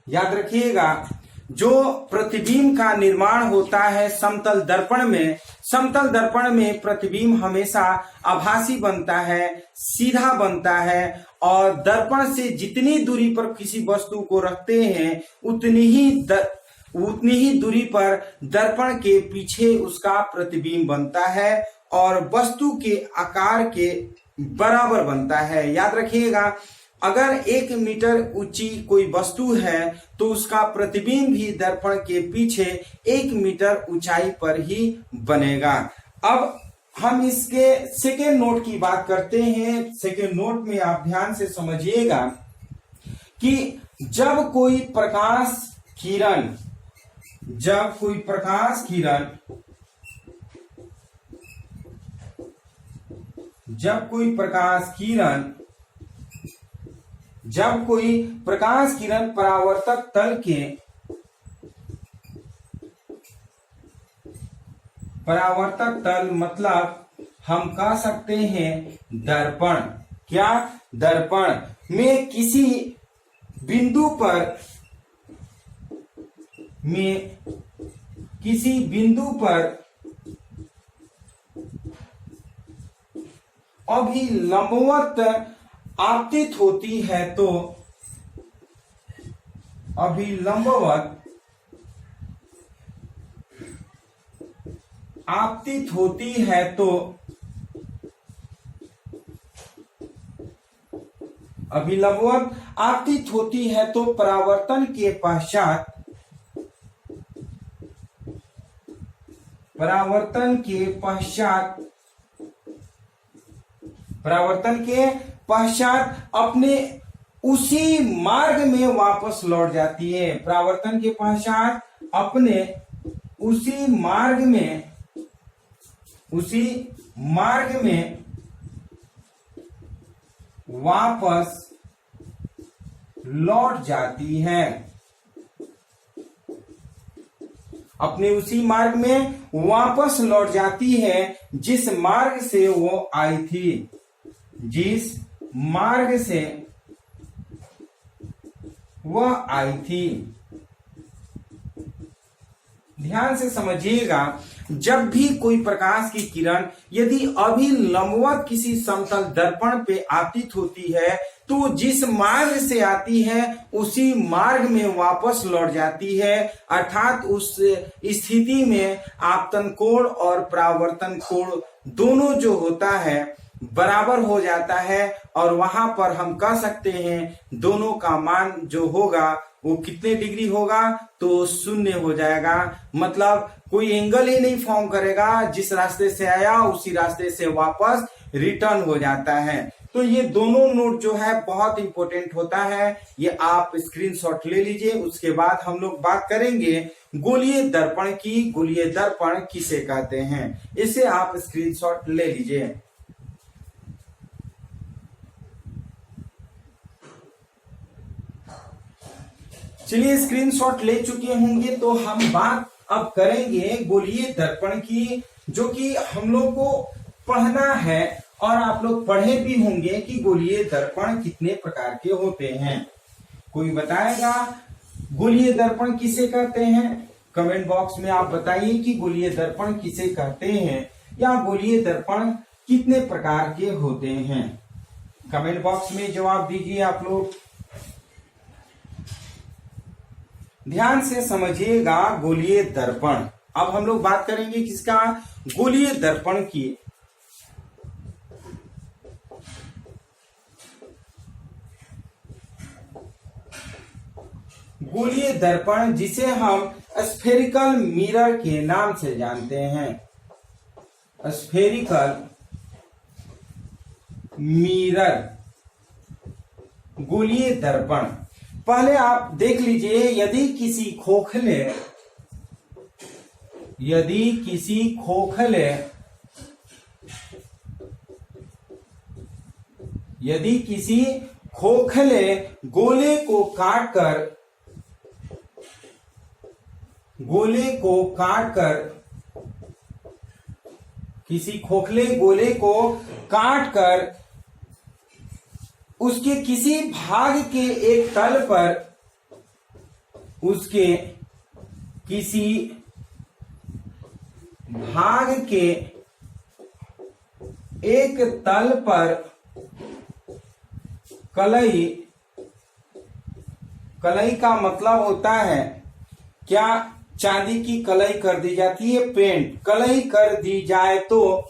याद रखिएगा, जो प्रतिबिंब का निर्माण होता है समतल दर्पण में प्रतिबिंब हमेशा आभासी बनता है, सीधा बनता है और दर्पण से जितनी दूरी पर किसी वस्तु को रखते हैं उतनी ही दूरी पर दर्पण के पीछे उसका प्रतिबिंब बनता है और वस्तु के आकार के बराबर बनता है। याद रखिएगा, अगर 1 मीटर ऊंची कोई वस्तु है तो उसका प्रतिबिंब भी दर्पण के पीछे 1 मीटर ऊंचाई पर ही बनेगा। अब हम इसके सेकेंड नोट की बात करते हैं। सेकेंड नोट में आप ध्यान से समझिएगा कि जब कोई प्रकाश किरण जब कोई प्रकाश किरण परावर्तक तल मतलब हम कह सकते हैं दर्पण। क्या? दर्पण में किसी बिंदु पर अभिलंबवत आपतित होती है तो परावर्तन के पश्चात अपने उसी मार्ग में वापस लौट जाती है। परावर्तन के पश्चात अपने उसी मार्ग में वापस लौट जाती है। अपने उसी मार्ग में वापस लौट जाती है जिस मार्ग से वो आई थी। जिस मार्ग से वह आई थी। ध्यान से समझिएगा, जब भी कोई प्रकाश की किरण यदि अभिलंबवत किसी समतल दर्पण पे आपतित होती है तो जिस मार्ग से आती है उसी मार्ग में वापस लौट जाती है। अर्थात उस स्थिति में आपतन कोण और परावर्तन कोण दोनों जो होता है बराबर हो जाता है और वहां पर हम कह सकते हैं दोनों का मान जो होगा वो कितने डिग्री होगा तो 0 हो जाएगा। मतलब कोई एंगल ही नहीं फॉर्म करेगा, जिस रास्ते से आया उसी रास्ते से वापस रिटर्न हो जाता है। तो ये दोनों नोट जो है बहुत इंपॉर्टेंट होता है, ये आप स्क्रीनशॉट ले लीजिए। उसके बाद हम लोग बात करेंगे गोलीय दर्पण की। गोलीय दर्पण किसे कहते हैं, इसे आप स्क्रीनशॉट ले लीजिए। चलिए स्क्रीनशॉट ले चुके होंगे तो हम बात अब करेंगे गोलीय दर्पण की, जो कि हम लोग को पढ़ना है और आप लोग पढ़े भी होंगे कि गोलीय दर्पण कितने प्रकार के होते हैं। कोई बताएगा गोलीय दर्पण किसे कहते हैं? कमेंट बॉक्स में आप बताइए कि गोलीय दर्पण किसे कहते हैं या गोलीय दर्पण कितने प्रकार के होते हैं। कमेंट बॉक्स में जवाब दीजिए आप लोग। ध्यान से समझिएगा गोलीय दर्पण। अब हम लोग बात करेंगे किसका? गोलीय दर्पण की। गोलीय दर्पण जिसे हम स्फेरिकल मिरर के नाम से जानते हैं। स्फेरिकल मिरर गोलीय दर्पण। पहले आप देख लीजिए, यदि किसी खोखले गोले को काट कर उसके किसी भाग के एक तल पर कलई का मतलब होता है क्या? चांदी की कलई कर दी जाती है, पेंट कलई कर दी जाए तो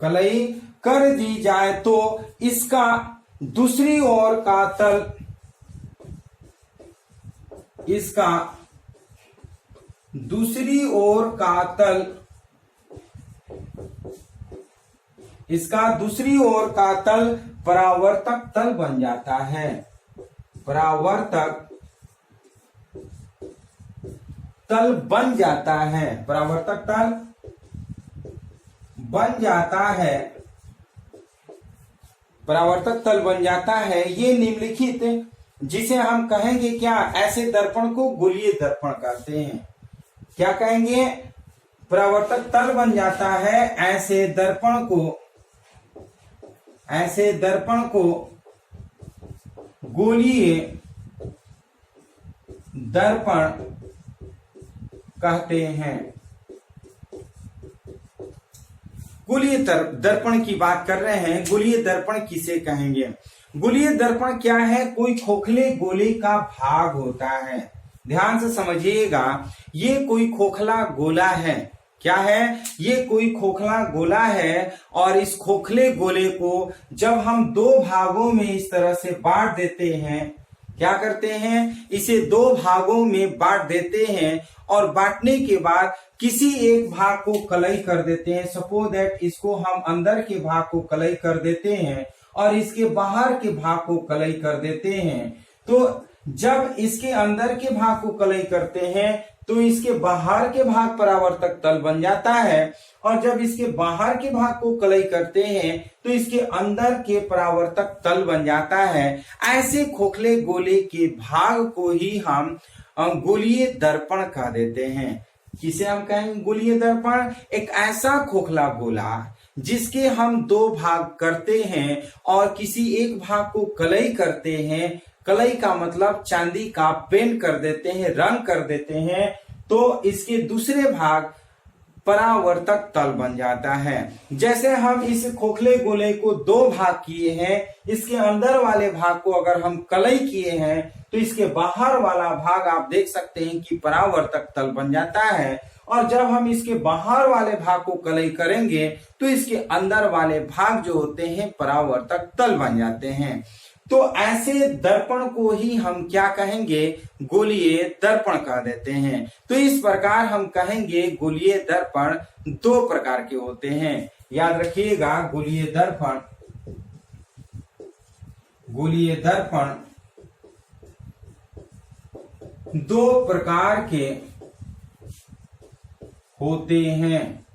कलई कर दी जाए तो इसका दूसरी ओर का तल, इसका दूसरी ओर का तल, इसका दूसरी ओर का तल परावर्तक तल बन जाता है। परावर्तक तल बन जाता है, परावर्तक तल बन जाता है, परावर्तक तल बन जाता है। ये निम्नलिखित, जिसे हम कहेंगे क्या, ऐसे दर्पण को गोलीय दर्पण कहते हैं। क्या कहेंगे? परावर्तक तल बन जाता है ऐसे दर्पण को, ऐसे दर्पण को गोलीय दर्पण कहते हैं। गोलीय दर्पण की बात कर रहे हैं। गोलीय दर्पण किसे कहेंगे? गोलीय दर्पण क्या है? कोई खोखले गोले का भाग होता है। ध्यान से समझिएगा, ये कोई खोखला गोला है। क्या है? ये कोई खोखला गोला है और इस खोखले गोले को जब हम दो भागों में इस तरह से बांट देते हैं, क्या करते हैं? इसे दो भागों में बांट देते हैं और बांटने के बाद किसी एक भाग को कलई कर देते हैं। सपोज दैट इसको हम अंदर के भाग को कलई कर देते हैं और इसके बाहर के भाग को कलई कर देते हैं। तो जब इसके अंदर के भाग को कलई करते हैं तो इसके बाहर के भाग परावर्तक तल बन जाता है और जब इसके बाहर के भाग को कलई करते हैं तो इसके अंदर के परावर्तक तल बन जाता है। ऐसे खोखले गोले के भाग को ही हम गोलीय दर्पण कह देते हैं। किसे हम कहेंगे? गोलीय दर्पण एक ऐसा खोखला गोला जिसके हम दो भाग करते हैं और किसी एक भाग को कलई करते हैं। कलई का मतलब चांदी का पेंट कर देते हैं, रंग कर देते हैं, तो इसके दूसरे भाग परावर्तक तल बन जाता है। जैसे हम इस खोखले गोले को दो भाग किए हैं, इसके अंदर वाले भाग को अगर हम कलई किए हैं तो इसके बाहर वाला भाग आप देख सकते हैं कि परावर्तक तल बन जाता है और जब हम इसके बाहर वाले भाग को कलई करेंगे तो इसके अंदर वाले भाग जो होते हैं परावर्तक तल बन जाते हैं। तो ऐसे दर्पण को ही हम क्या कहेंगे? गोलीय दर्पण कह देते हैं। तो इस प्रकार हम कहेंगे गोलीय दर्पण दो प्रकार के होते हैं। याद रखिएगा, गोलीय दर्पण, गोलीय दर्पण दो प्रकार के होते हैं।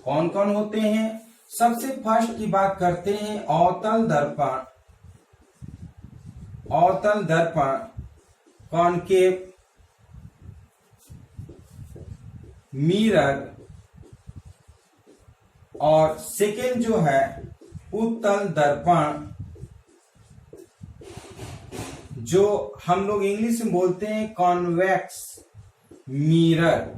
कौन कौन होते हैं? सबसे फर्स्ट की बात करते हैं अवतल दर्पण। अवतल दर्पण, कॉनकेव मिरर, और सेकेंड जो है उत्तल दर्पण, जो हम लोग इंग्लिश में बोलते हैं कॉन्वेक्स मिरर।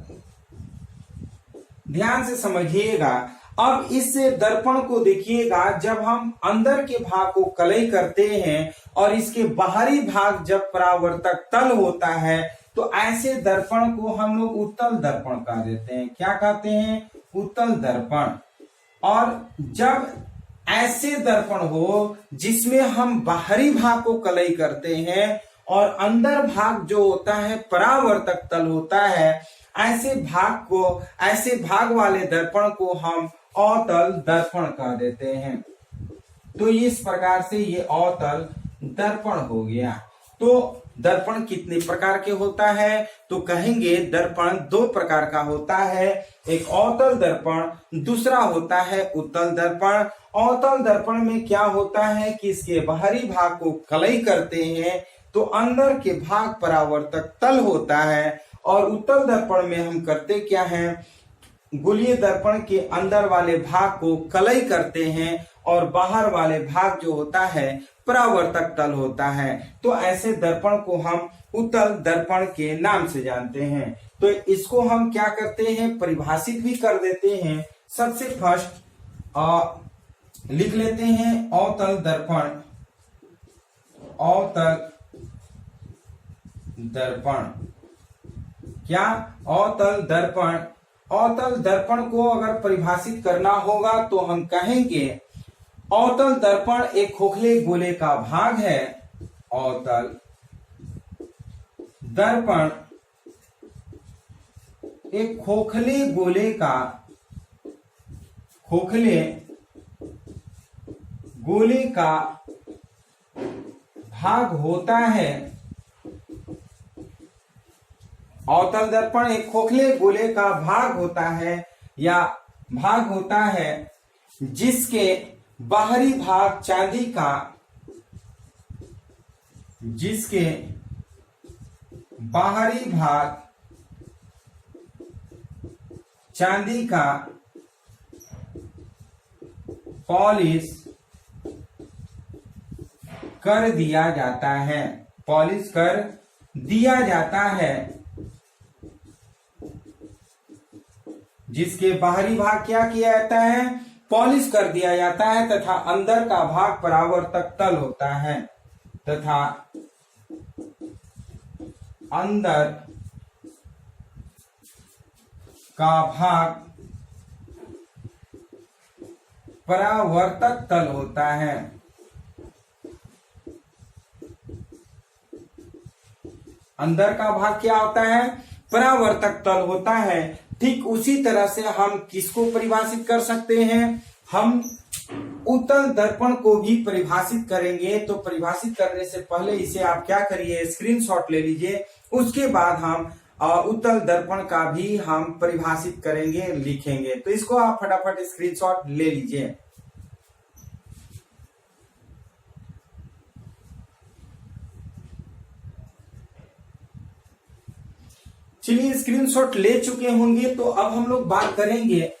ध्यान से समझिएगा। अब इस दर्पण को देखिएगा, जब हम अंदर के भाग को कलई करते हैं और इसके बाहरी भाग जब परावर्तक तल होता है तो ऐसे दर्पण को हम लोग उत्तल दर्पण कह देते हैं। क्या कहते हैं? उत्तल दर्पण। और जब ऐसे दर्पण हो जिसमें हम बाहरी भाग को कलई करते हैं और अंदर भाग जो होता है परावर्तक तल होता है, ऐसे भाग वाले दर्पण को हम अवतल दर्पण कह देते हैं। तो इस प्रकार से ये अवतल दर्पण हो गया। तो दर्पण कितने प्रकार के होता है? तो कहेंगे दर्पण दो प्रकार का होता है। एक अवतल दर्पण, दूसरा होता है उत्तल दर्पण। अवतल दर्पण में क्या होता है कि इसके बाहरी भाग को कलई करते हैं तो अंदर के भाग परावर्तक तल होता है, और उत्तल दर्पण में हम करते क्या हैं? गोलीय दर्पण के अंदर वाले भाग को कलई करते हैं और बाहर वाले भाग जो होता है परावर्तक तल होता है। तो ऐसे दर्पण को हम उत्तल दर्पण के नाम से जानते हैं। तो इसको हम क्या करते हैं? परिभाषित भी कर देते हैं। सबसे फर्स्ट लिख लेते हैं अवतल दर्पण। अवतल दर्पण क्या? अवतल दर्पण अवतल दर्पण को अगर परिभाषित करना होगा तो हम कहेंगे अवतल दर्पण एक खोखले गोले का भाग है। अवतल दर्पण एक खोखले गोले का भाग होता है। अवतल दर्पण एक खोखले गोले का भाग होता है या भाग होता है जिसके बाहरी भाग चांदी का पॉलिश कर दिया जाता है। जिसके बाहरी भाग क्या किया जाता है, पॉलिश कर दिया जाता है तथा अंदर का भाग परावर्तक तल होता है तथा अंदर का भाग परावर्तक तल होता है। अंदर का भाग क्या होता है, परावर्तक तल होता है। ठीक उसी तरह से हम किसको परिभाषित कर सकते हैं, हम उत्तल दर्पण को भी परिभाषित करेंगे। तो परिभाषित करने से पहले इसे आप क्या करिए, स्क्रीनशॉट ले लीजिए। उसके बाद हम उत्तल दर्पण का भी हम परिभाषित करेंगे, लिखेंगे। तो इसको आप फटाफट स्क्रीनशॉट ले लीजिए। चलिए, स्क्रीनशॉट ले चुके होंगे तो अब हम लोग बात करेंगे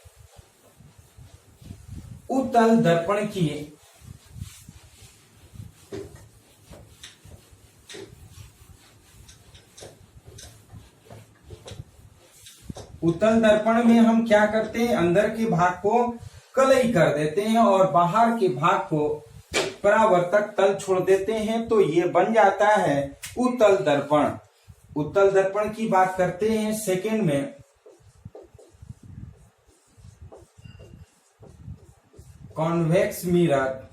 उत्तल दर्पण की। उत्तल दर्पण में हम क्या करते हैं, अंदर के भाग को कलई कर देते हैं और बाहर के भाग को परावर्तक तल छोड़ देते हैं। तो ये बन जाता है उत्तल दर्पण। उत्तल दर्पण की बात करते हैं सेकंड में। कॉन्वेक्स मिरर,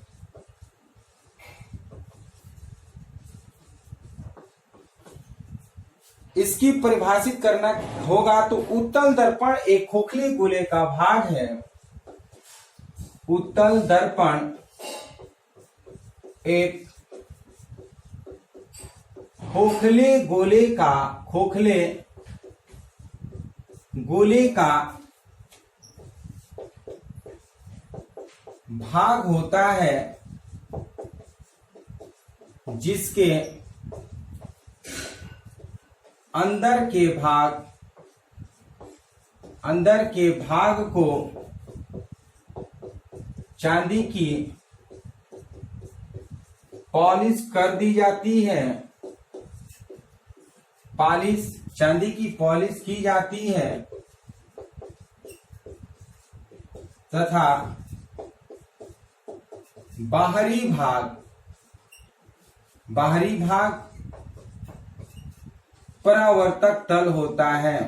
इसकी परिभाषित करना होगा तो उत्तल दर्पण एक खोखले गोले का भाग है। उत्तल दर्पण एक खोखले गोले का भाग होता है जिसके अंदर के भाग को चांदी की पॉलिश कर दी जाती है। चांदी की पॉलिश की जाती है तथा बाहरी भाग परावर्तक तल होता है।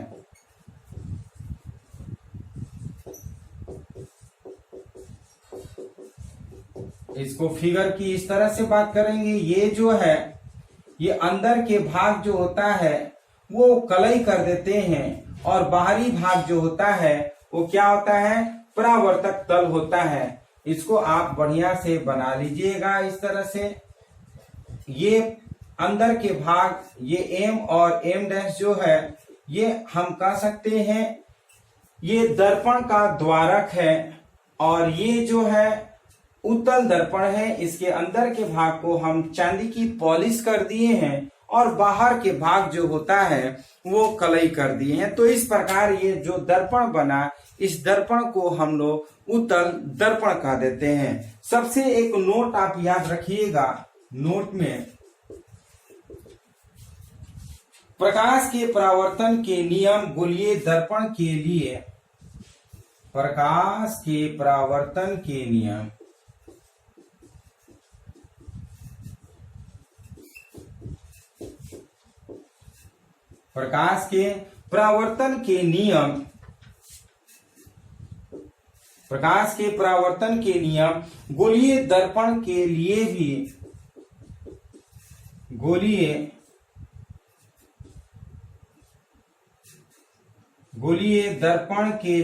इसको फिगर की इस तरह से बात करेंगे। ये जो है, ये अंदर के भाग जो होता है वो कलई कर देते हैं और बाहरी भाग जो होता है वो क्या होता है, परावर्तक तल होता है। इसको आप बढ़िया से बना लीजिएगा इस तरह से। ये अंदर के भाग, ये एम और एम डैश जो है, ये हम कह सकते हैं ये दर्पण का द्वारक है। और ये जो है उत्तल दर्पण है, इसके अंदर के भाग को हम चांदी की पॉलिश कर दिए हैं और बाहर के भाग जो होता है वो कलई कर दिए हैं। तो इस प्रकार ये जो दर्पण बना, इस दर्पण को हम लोग उत्तल दर्पण कह देते हैं। सबसे एक नोट आप याद रखिएगा, नोट में प्रकाश के परावर्तन के नियम गोलीय दर्पण के लिए, प्रकाश के परावर्तन के नियम प्रकाश के परावर्तन के नियम गोलीय दर्पण के लिए भी गोलीय दर्पण के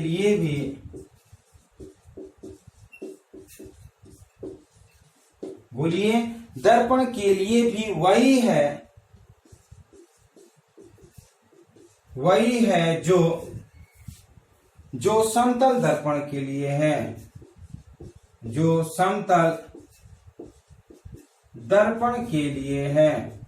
लिए भी वही है जो समतल दर्पण के लिए है, जो समतल दर्पण के लिए है।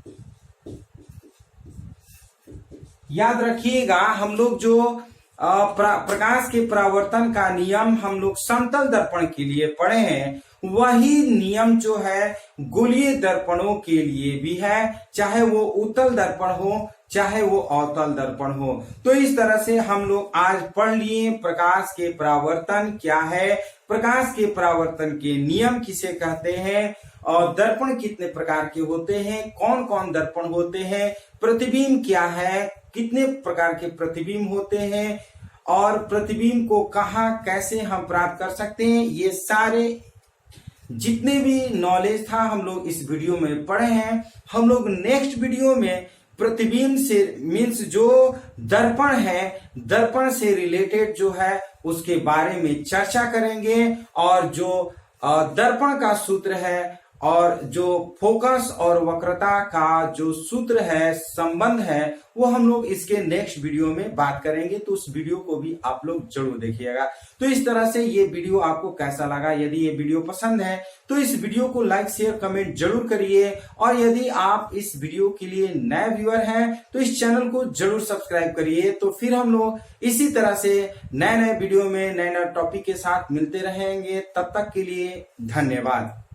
याद रखिएगा, हम लोग जो प्रकाश के परावर्तन का नियम हम लोग समतल दर्पण के लिए पढ़े हैं, वही नियम जो है गोलीय दर्पणों के लिए भी है, चाहे वो उत्तल दर्पण हो चाहे वो अवतल दर्पण हो। तो इस तरह से हम लोग आज पढ़ लिए प्रकाश के परावर्तन क्या है, प्रकाश के परावर्तन के नियम किसे कहते हैं, और दर्पण कितने प्रकार के होते हैं, कौन कौन दर्पण होते हैं, प्रतिबिंब क्या है, कितने प्रकार के प्रतिबिंब होते हैं, और प्रतिबिंब को कहाँ कैसे हम प्राप्त कर सकते हैं। ये सारे जितने भी नॉलेज था हम लोग इस वीडियो में पढ़े हैं। हम लोग नेक्स्ट वीडियो में प्रतिबिंब से मीन्स जो दर्पण है, दर्पण से रिलेटेड जो है उसके बारे में चर्चा करेंगे, और जो दर्पण का सूत्र है और जो फोकस और वक्रता का जो सूत्र है, संबंध है, वो हम लोग इसके नेक्स्ट वीडियो में बात करेंगे। तो उस वीडियो को भी आप लोग जरूर देखिएगा। तो इस तरह से ये वीडियो आपको कैसा लगा, यदि ये वीडियो पसंद है तो इस वीडियो को लाइक शेयर कमेंट जरूर करिए, और यदि आप इस वीडियो के लिए नए व्यूअर हैं तो इस चैनल को जरूर सब्सक्राइब करिए। तो फिर हम लोग इसी तरह से नए नए वीडियो में नए नए टॉपिक के साथ मिलते रहेंगे। तब तक के लिए धन्यवाद।